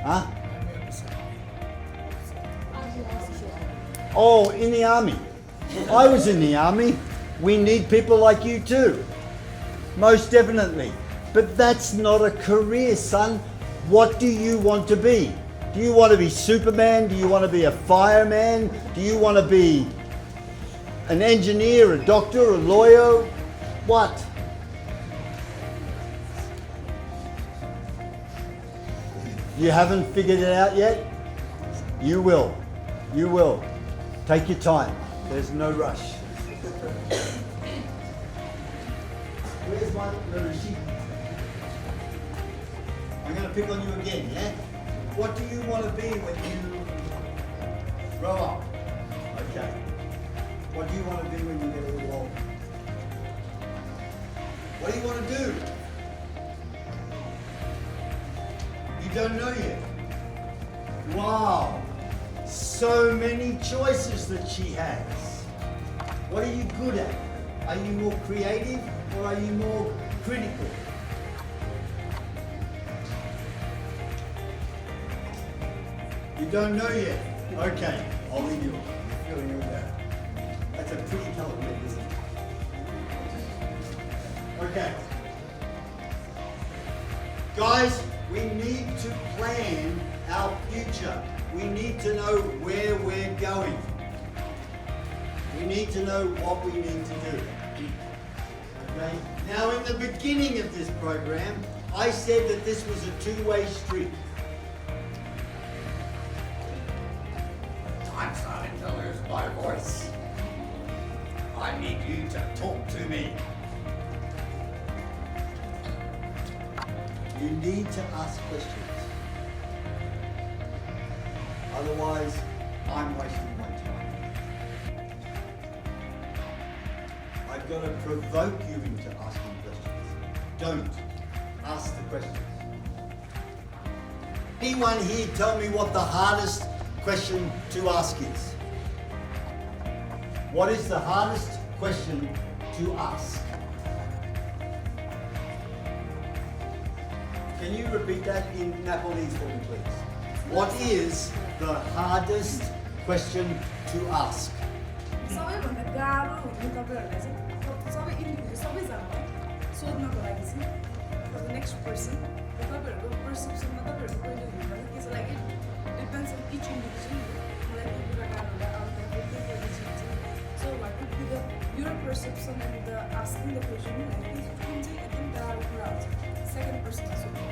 Huh? Oh, in the army. I was in the army. We need people like you too. Most definitely. But that's not a career, son. What do you want to be? Do you want to be Superman? Do you want to be a fireman? Do you want to be an engineer, a doctor, a lawyer? What? You haven't figured it out yet? You will. You will. Take your time. There's no rush. Where's my, where is she? I'm going to pick on you again, yeah? What do you want to be when you grow up? Okay. What do you want to be when you get a little older? What do you want to do? You don't know yet. Wow. So many choices that she has. What are you good at? Are you more creative or are you more critical? You don't know yet? Okay, I'll leave you. You're feeling all that. That's a pretty colour red, isn't it? Okay. Guys, we need to plan our future. We need to know where we're going. We need to know what we need to do. Okay? Now, in the beginning of this program, I said that this was a two-way street. I'm starting to lose my voice. I need you to talk to me. You need to ask questions. Otherwise, I'm wasting my time. I've got to provoke you into asking questions. Don't ask the questions. Anyone here tell me what the hardest question to ask is? What is the hardest question to ask? Can you repeat that in Nepalese for me, please? What is the hardest question to ask? सबैभन्दा गाह्रो हुने तपाईहरुलाई चाहिँ सबै individual सबैजनालाई सोध्नको लागि चाहिँ for the next person तपाईहरुको पर्सेप्सनमा तपाईहरुको पोइन्ट अफ भ्यूमा के छ like it depends on each individual मलाई त्यो कुरा गाह्रो होला अरू त्यो पोइन्ट हुन्छ so what would be the your perception and the asking the question like कुन चाहिँ एकदम गाह्रो कुरा हुन्छ सेकेन्ड पर्सनलाई सोध्नु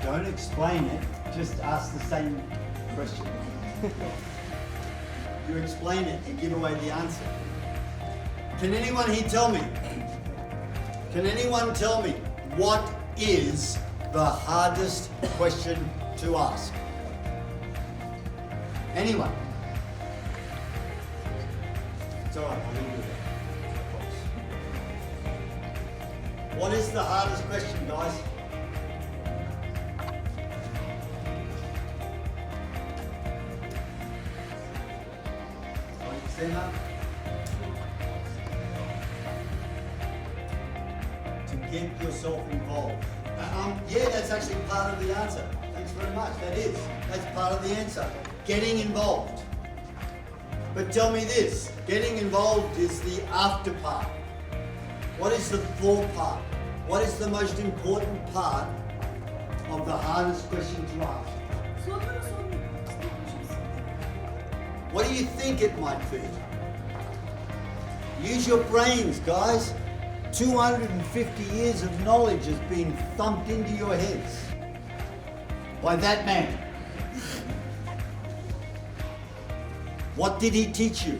Don't explain it, just ask the same question. You explain it and give away the answer. Can anyone here tell me? Can anyone tell me what is the hardest question to ask? Anyone? It's alright, I'll leave you with that. What is the hardest question, guys? To get yourself involved. Yeah, that's actually part of the answer. Thanks very much. That's part of the answer. Getting involved. But tell me this, getting involved is the after part. What is the for part? What is the most important part of the hardest question to ask? What do you think it might be? Use your brains, guys. 250 years of knowledge has been thumped into your heads by that man. What did he teach you?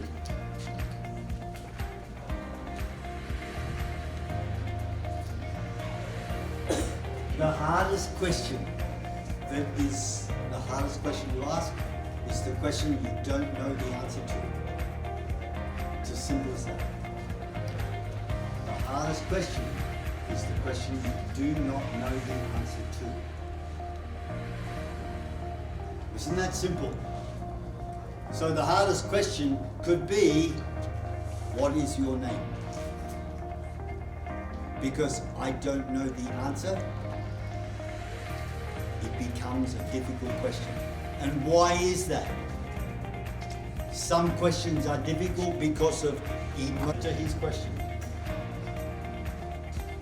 The hardest question to ask is the question you don't know the answer to. It's as simple as that. The hardest question is the question you do not know the answer to. Isn't that simple? So the hardest question could be, what is your name? Because I don't know the answer, it becomes a difficult question. And why is that? Some questions are difficult because of to his question.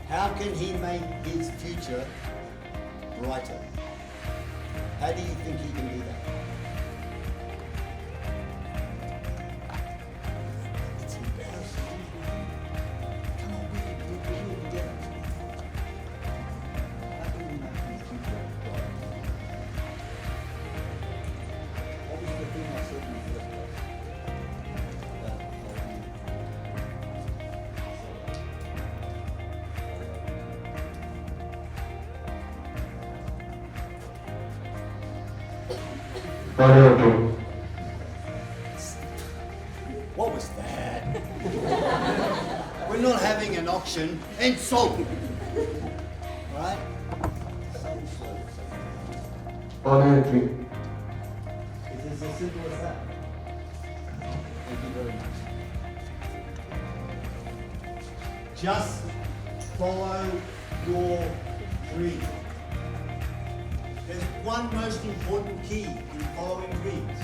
How can he make his future brighter? How do you think he can do that? It's embarrassing. Come on, we can do it together. How can we make his future brighter? What was the thing I said in the first place? What was that? We're not having an auction and sold. Right? It's as simple as that. Thank you very much. Just follow your dream. There's one most important key in following dreams,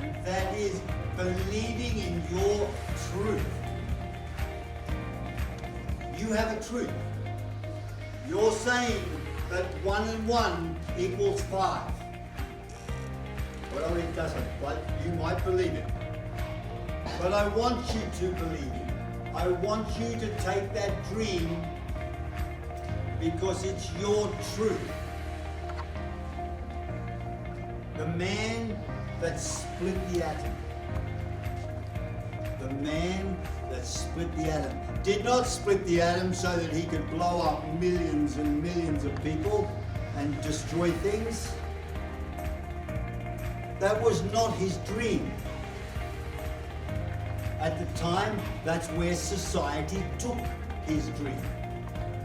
and that is believing in your truth. You have a truth. You're saying that 1 and 1 equals 5. Well, it doesn't, but you might believe it. But I want you to believe it. I want you to take that dream because it's your truth. The man that split the atom. The man that split the atom did not split the atom so that he could blow up millions and millions of people and destroy things. That was not his dream. At the time, that's where society took his dream.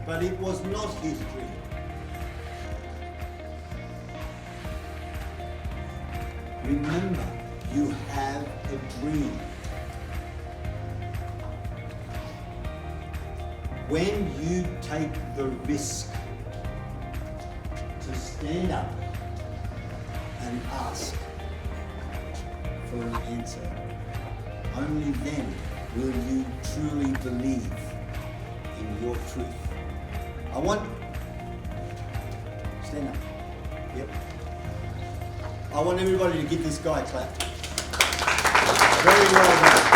But it was not his dream. Remember, you have a dream. When you take the risk to stand up and ask for an answer, only then will you truly believe in your truth. Stand up. Yep. I want everybody to give this guy a clap. Very well done.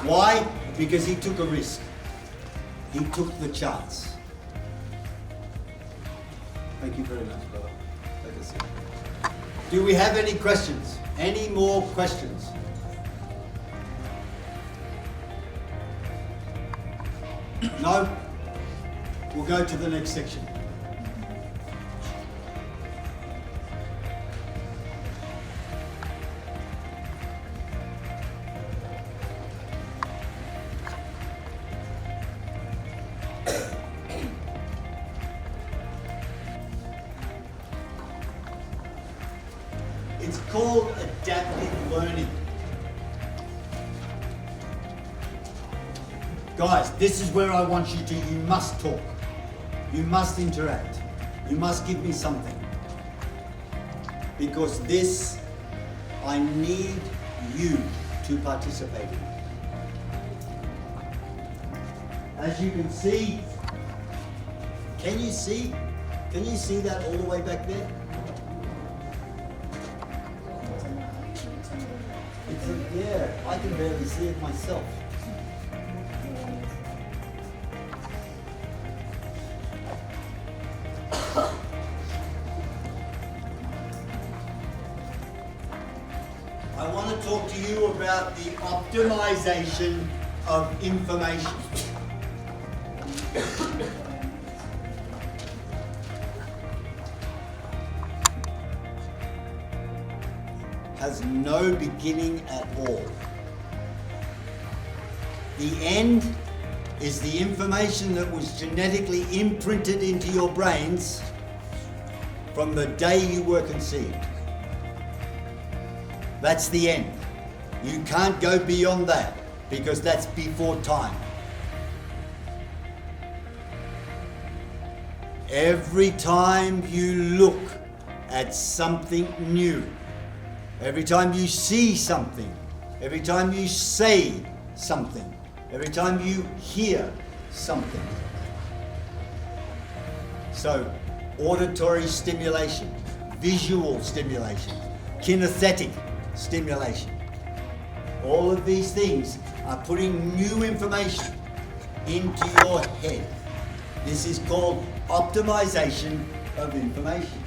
Why? Because he took a risk. He took the chance. Thank you very much, brother. Take a seat. Do we have any questions? Any more questions? No? We'll go to the next section. It's called adaptive learning. Guys, this is where I want you to, you must talk. You must interact. You must give me something. Because this, I need you to participate in. As you can see, can you see that all the way back there? Yeah, I can barely see it myself. I want to talk to you about the optimization of information. Has no beginning at all. The end is the information that was genetically imprinted into your brains from the day you were conceived. That's the end. You can't go beyond that because that's before time. Every time you look at something new, every time you see something, every time you say something, every time you hear something. So, auditory stimulation, visual stimulation, kinesthetic stimulation. All of these things are putting new information into your head. This is called optimization of information.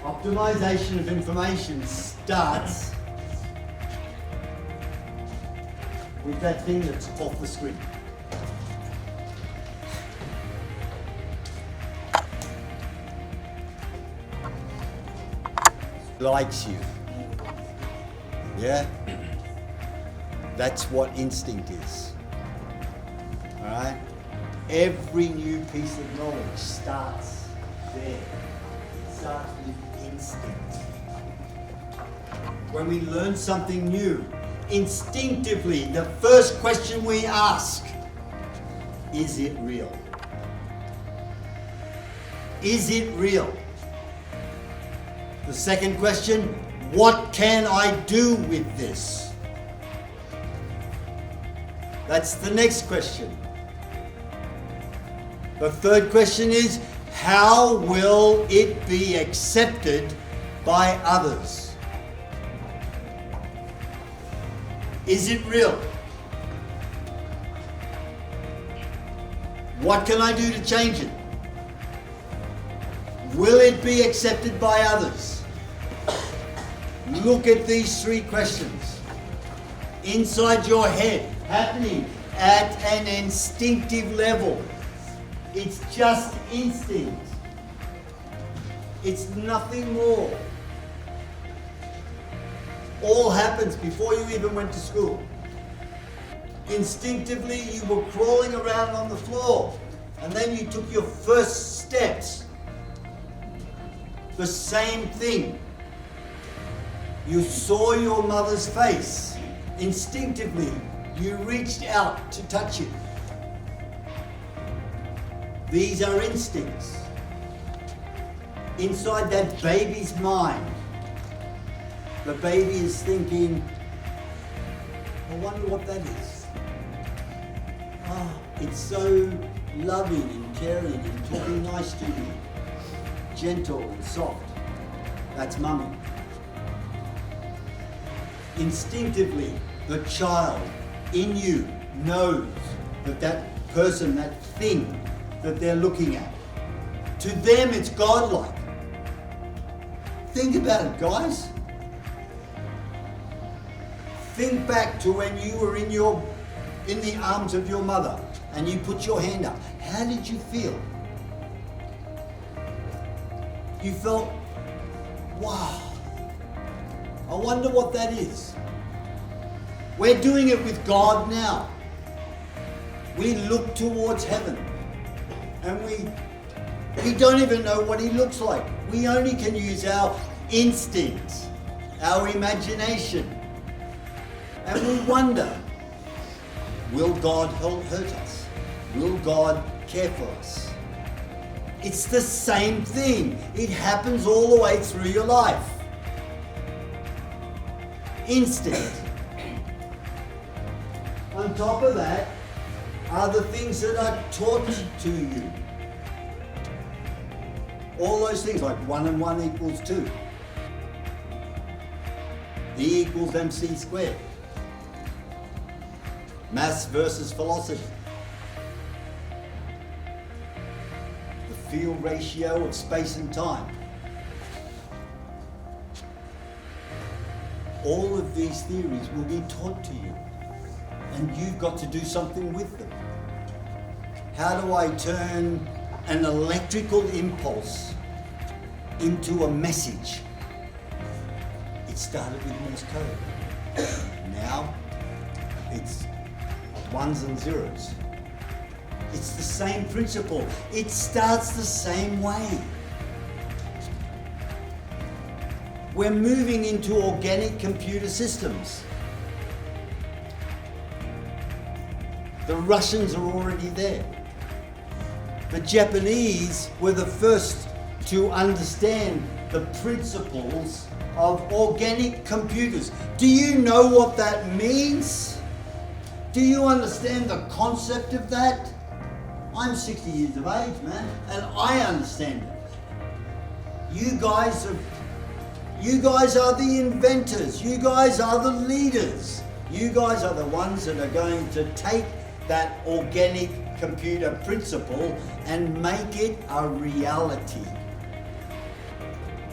Optimization of information starts with that thing that's off the screen. Likes you. Yeah? That's what instinct is. Alright? Every new piece of knowledge starts there. It starts with instinct. When we learn something new, instinctively, the first question we ask, is it real? Is it real? The second question, what can I do with this? That's the next question. The third question is, how will it be accepted by others? Is it real? What can I do to change it? Will it be accepted by others? Look at these three questions. Inside your head, happening at an instinctive level. It's just instinct. It's nothing more. All happens before you even went to school. Instinctively, you were crawling around on the floor, and then you took your first steps. The same thing. You saw your mother's face. Instinctively, you reached out to touch it. These are instincts. Inside that baby's mind, the baby is thinking, I wonder what that is. Ah, it's so loving and caring and talking nice to me. Gentle and soft. That's mummy. Instinctively, the child in you knows that that person, that thing that they're looking at, to them it's godlike. Think about it, guys. Think back to when you were in the arms of your mother and you put your hand up. How did you feel? You felt, wow, I wonder what that is. We're doing it with God now. We look towards heaven and we don't even know what he looks like. We only can use our instincts, our imagination. And we wonder, will God hurt us? Will God care for us? It's the same thing. It happens all the way through your life. Instinct. On top of that are the things that are taught to you. All those things like 1 and 1 equals 2. E equals mc squared. Maths versus philosophy. The field ratio of space and time. All of these theories will be taught to you, and you've got to do something with them. How do I turn an electrical impulse into a message? It started with Morse code. Now it's ones and zeros. It's the same principle. It starts the same way. We're moving into organic computer systems. The Russians are already there. The Japanese were the first to understand the principles of organic computers. Do you know what that means? Do you understand the concept of that? I'm 60 years of age, man, and I understand it. You guys are the inventors. You guys are the leaders. You guys are the ones that are going to take that organic computer principle and make it a reality.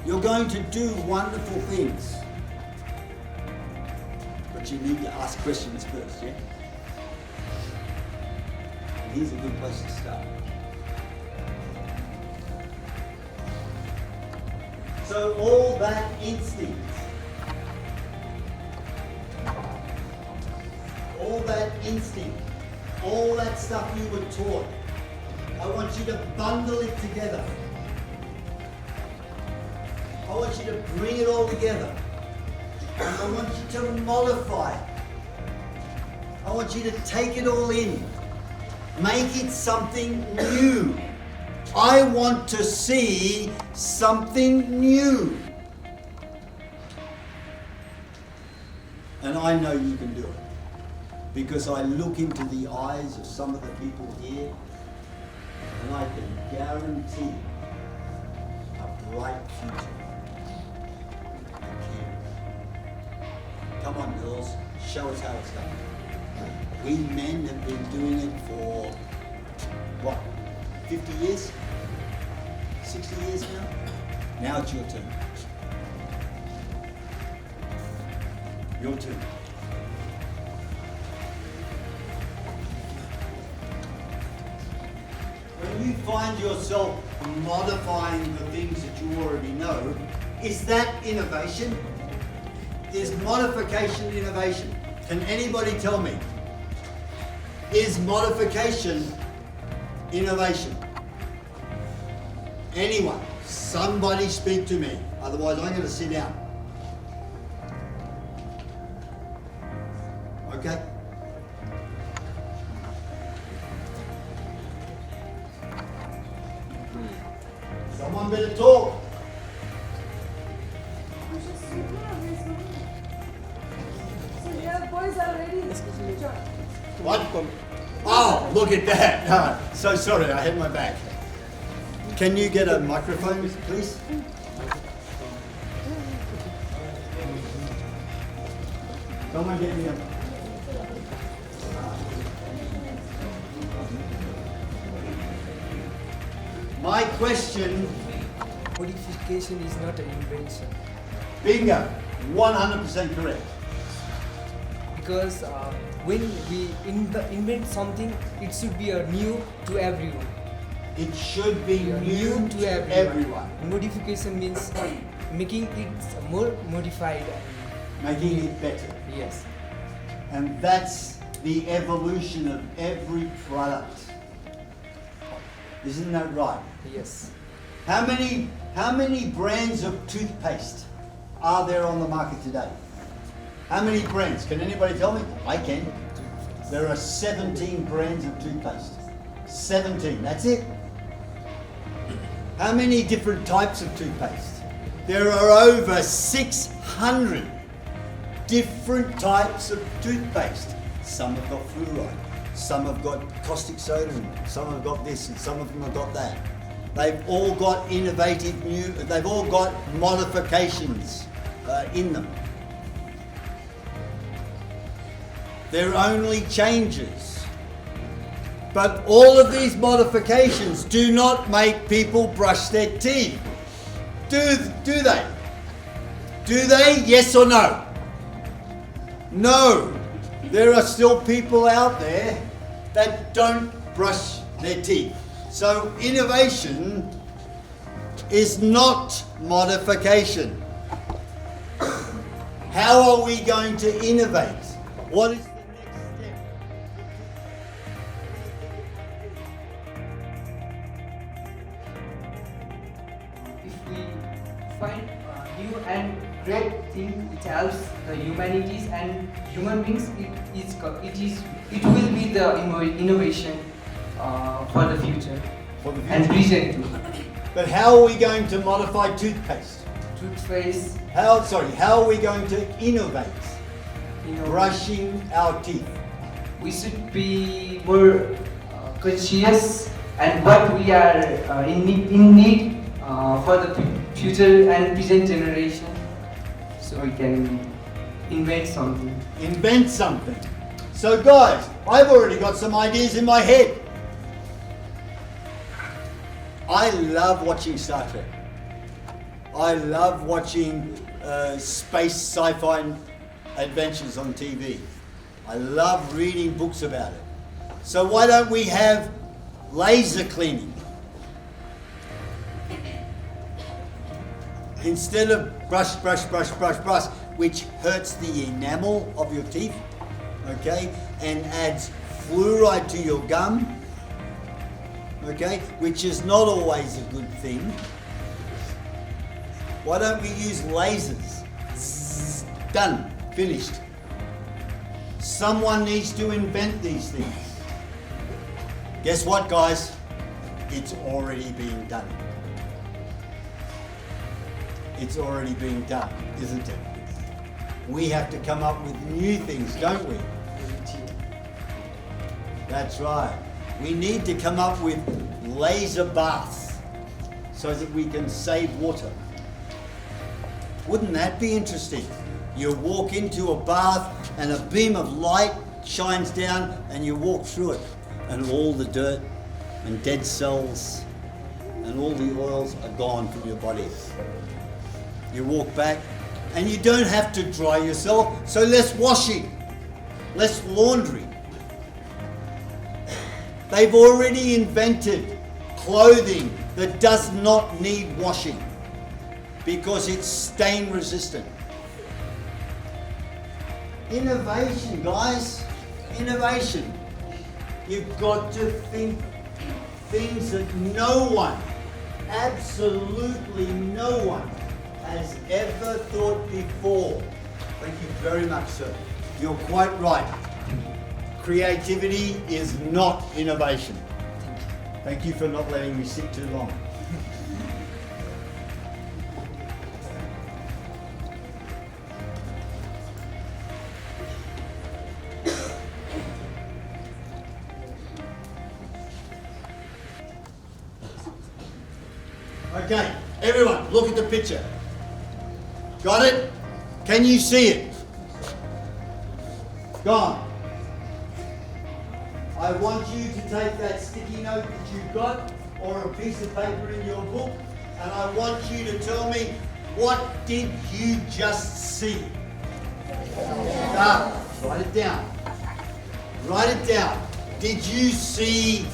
You're going to do wonderful things. But you need to ask questions first, yeah? And here's a good place to start. So all that instinct, all that stuff you were taught, I want you to bundle it together. I want you to bring it all together. And I want you to mollify it I want you to take it all in. Make it something new. I want to see something new. And I know you can do it. Because I look into the eyes of some of the people here, and I can guarantee a bright future. Thank you. Come on, girls, show us how it's done. We men have been doing it for, what, 50 years? 60 years now? Now it's your turn. Your turn. When you find yourself modifying the things that you already know, is that innovation? Is modification innovation? Can anybody tell me? Is modification innovation? Anyone? Somebody speak to me. Otherwise I'm going to sit down. Okay? Someone better talk. So yeah, boys are ready. What? Oh, look at that. No, so sorry, I had my back. Can you get a microphone, please? Someone get me a... My question... Modification is not an invention. Bingo. 100% correct. Because when we invent something, it should be new to everyone. It should be new to everyone. Modification means making it more modified. Making it better. Yes. And that's the evolution of every product. Isn't that right? Yes. How many brands of toothpaste are there on the market today? How many brands? Can anybody tell me? I can. There are 17 brands of toothpaste. 17, that's it. How many different types of toothpaste? There are over 600 different types of toothpaste. Some have got fluoride, some have got caustic soda, and some have got this, and some of them have got that. They've all got innovative new, they've all got modifications in them. They're only changes. But all of these modifications do not make people brush their teeth. Do they? Do they? Yes or no? No. There are still people out there that don't brush their teeth. So innovation is not modification. How are we going to innovate? What is the next step? If we find new and great thing, it helps the humanities and human beings. It will be the innovation for the future. For the future. And present too. But how are we going to modify toothpaste? Toothpaste. How are we going to innovate? Brushing our teeth. We should be more conscious and what we are in need for the future and present generation, so we can invent something. Invent something. So guys, I've already got some ideas in my head. I love watching Star Trek. I love watching space sci-fi adventures on TV. I love reading books about it. So why don't we have laser cleaning? Instead of brush, which hurts the enamel of your teeth, okay, and adds fluoride to your gum, okay, which is not always a good thing. Why don't we use lasers? Zzz, done, finished. someone needs to invent these things. Guess what, guys? It's already being done. It's already being done, isn't it? We have to come up with new things, don't we? That's right. We need to come up with laser baths so that we can save water. Wouldn't that be interesting? You walk into a bath and a beam of light shines down and you walk through it and all the dirt and dead cells and all the oils are gone from your body. You walk back and you don't have to dry yourself, so less washing, less laundry. They've already invented clothing that does not need washing because it's stain resistant. Innovation, guys, innovation. You've got to think things that no one, absolutely no one, has ever thought before. Thank you very much, sir. You're quite right. Creativity is not innovation. Thank you for not letting me sit too long. Okay, everyone, look at the picture. Got it? Can you see it? Gone. I want you to take that sticky note that you've got or a piece of paper in your book and I want you to tell me, what did you just see? Write it down. Write it down. Did you see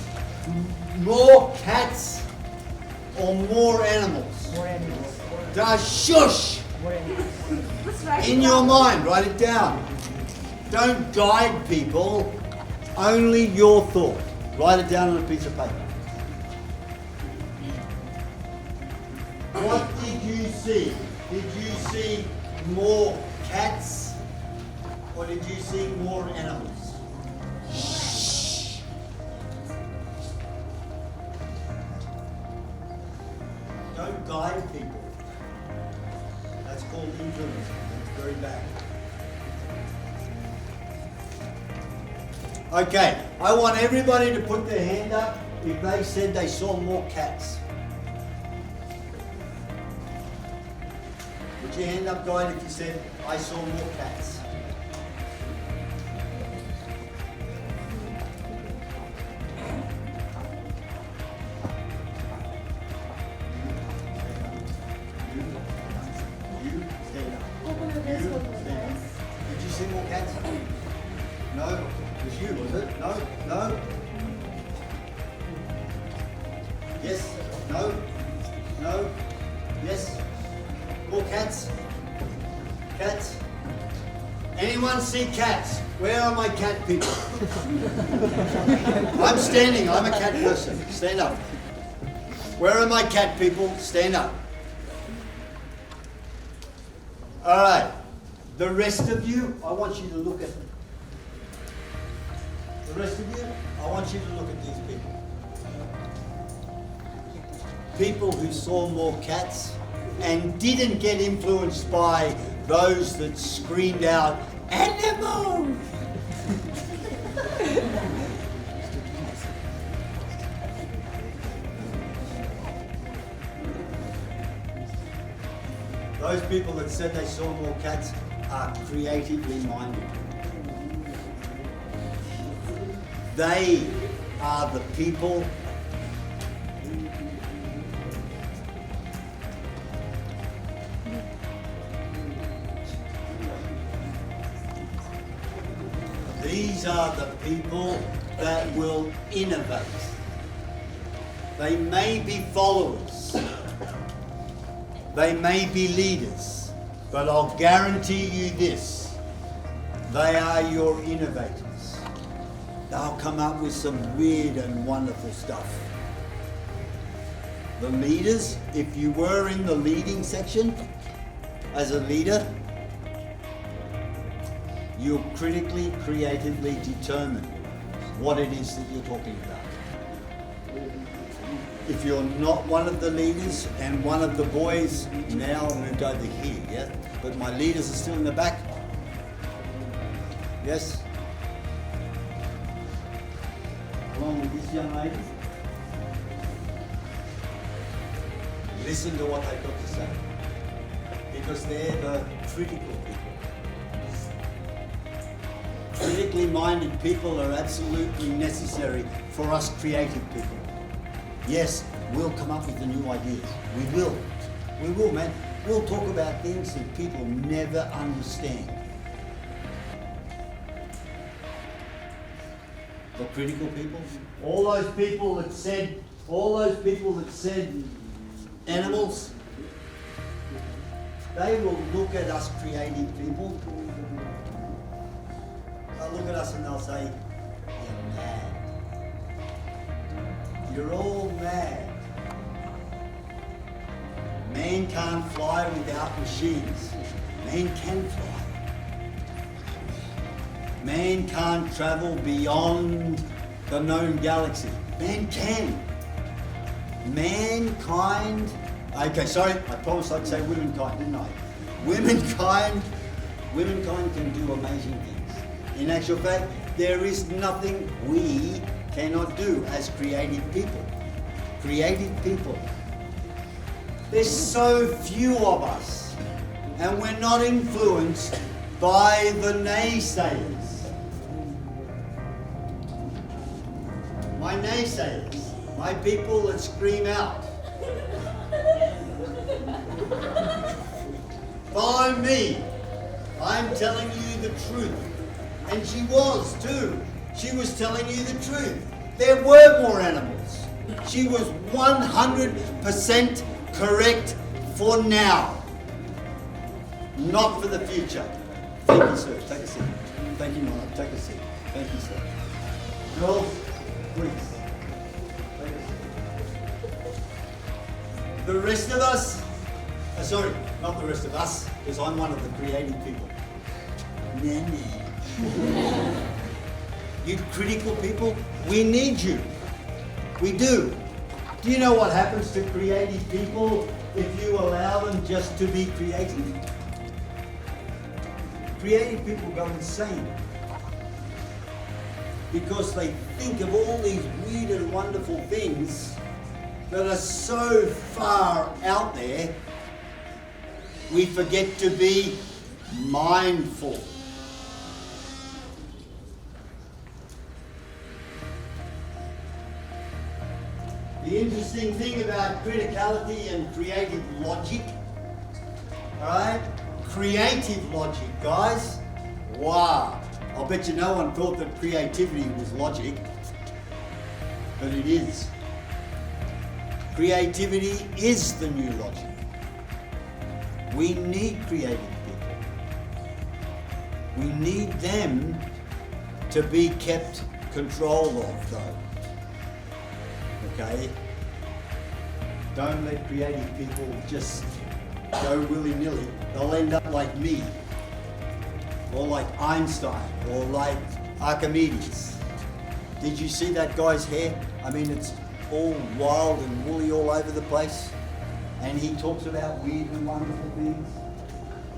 more cats or more animals? More animals. Shush! In your mind, write it down. Don't guide people, only your thought. Write it down on a piece of paper. What did you see? Did you see more cats or did you see more animals? Shh. Don't guide people. That's called influence. It's very bad. Okay, I want everybody to put their hand up if they said they saw more cats. Put your hand up, guys, if you said, I saw more cats. You stand up. You stand up. Did you see more cats? No? It was you, was it? No? No? Yes? No? No? Yes? More cats? Cats? Anyone see cats? Where are my cat people? I'm standing, I'm a cat person. Stand up. Where are my cat people? Stand up. Alright. The rest of you, I want you to look at them. The rest of you, I want you to look at these people. People who saw more cats and didn't get influenced by those that screamed out, animal! Those people that said they saw more cats are creatively minded. They are the people These are the people that will innovate. They may be followers, they may be leaders, but I'll guarantee you this, they are your innovators. They'll come up with some weird and wonderful stuff. The leaders, if you were in the leading section as a leader, you'll critically, creatively determine what it is that you're talking about. If you're not one of the leaders and one of the boys, now I'm going to go to here, yeah? But my leaders are still in the back. Yes? Along with this young lady. Listen to what they've got to say. Because they're the critical people. Critically minded people are absolutely necessary for us creative people. Yes, we'll come up with the new ideas. We will. We will, man. We'll talk about things that people never understand. The critical people, all those people that said animals, they will look at us creative people. They'll look at us and they'll say, "You're mad. You're all mad. Man can't fly without machines. Man can fly. Man can't travel beyond the known galaxy. Man can. Mankind," okay, sorry, I promised I'd say womankind, didn't I? Womankind can do amazing things. In actual fact, there is nothing we cannot do as creative people. Creative people. There's so few of us, and we're not influenced by the naysayers. My naysayers, my people that scream out. Follow me. I'm telling you the truth. And she was too. She was telling you the truth. There were more animals. She was 100% correct for now. Not for the future. Thank you, sir. Take a seat. Thank you, Mother. Take a seat. Thank you, sir. Girls, please. Take a seat. The rest of us, sorry, not the rest of us, because I'm one of the creative people. Nah. You critical people, we need you. We do. Do you know what happens to creative people if you allow them just to be creative? Creative people go insane because they think of all these weird and wonderful things that are so far out there, we forget to be mindful. The interesting thing about criticality and creative logic, alright? Creative logic, guys. Wow. I'll bet you no one thought that creativity was logic, but it is. Creativity is the new logic. We need creative people. We need them to be kept control of, though. Okay? Don't let creative people just go willy-nilly. They'll end up like me, or like Einstein, or like Archimedes. Did you see that guy's hair? I mean, it's all wild and woolly all over the place. And he talks about weird and wonderful things.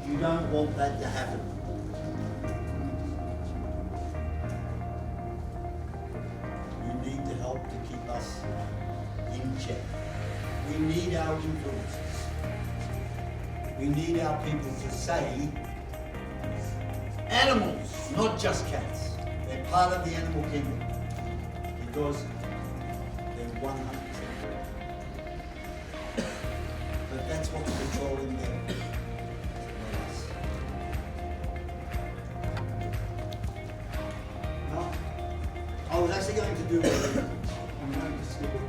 You don't want that to happen. You need the help to keep us in check. We need our influences. We need our people to say, animals, not just cats. They're part of the animal kingdom. Because they're 100% correct. But that's what's controlling them. Not us. Now, I was actually going to do I'm going to skip it.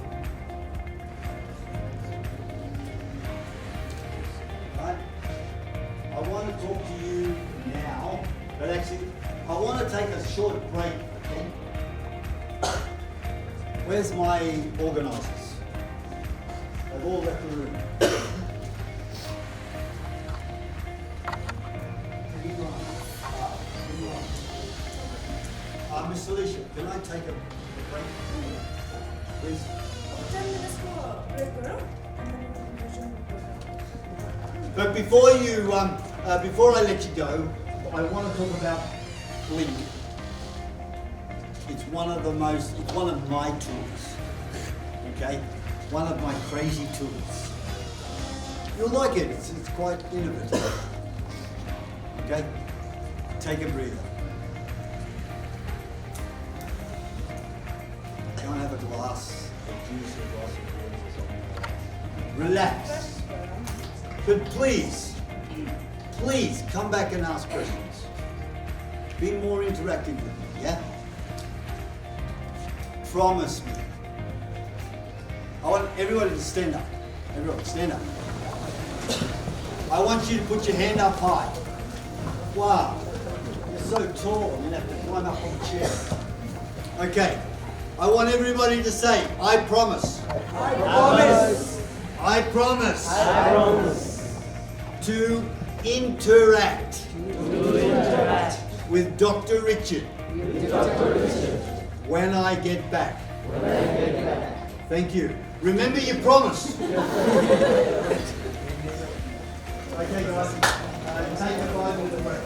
Right? I want to talk to you now, but actually, I want to take a short break, okay? Where's my organisers? They've all left the room. Anyone? Miss Alicia, can I take a break? Please. 10 minutes for break, girl. And then we can resume the program. But before I let you go, I want to talk about Blink. It's one of my tools. Okay? One of my crazy tools. You'll like it, it's quite innovative. Okay? Take a breather. Go and have a glass of juice or a glass of water or something. Relax. But please come back and ask questions. Be more interactive with me, yeah? Promise me. I want everybody to stand up. Everyone, stand up. I want you to put your hand up high. Wow, you're so tall, you have to climb up on the chair. Okay, I want everybody to say, I promise. I promise. I promise. I promise. To interact. With Dr. Richard. When I get back. Thank you. Remember your promise. Okay, guys. Take a 5-minute break.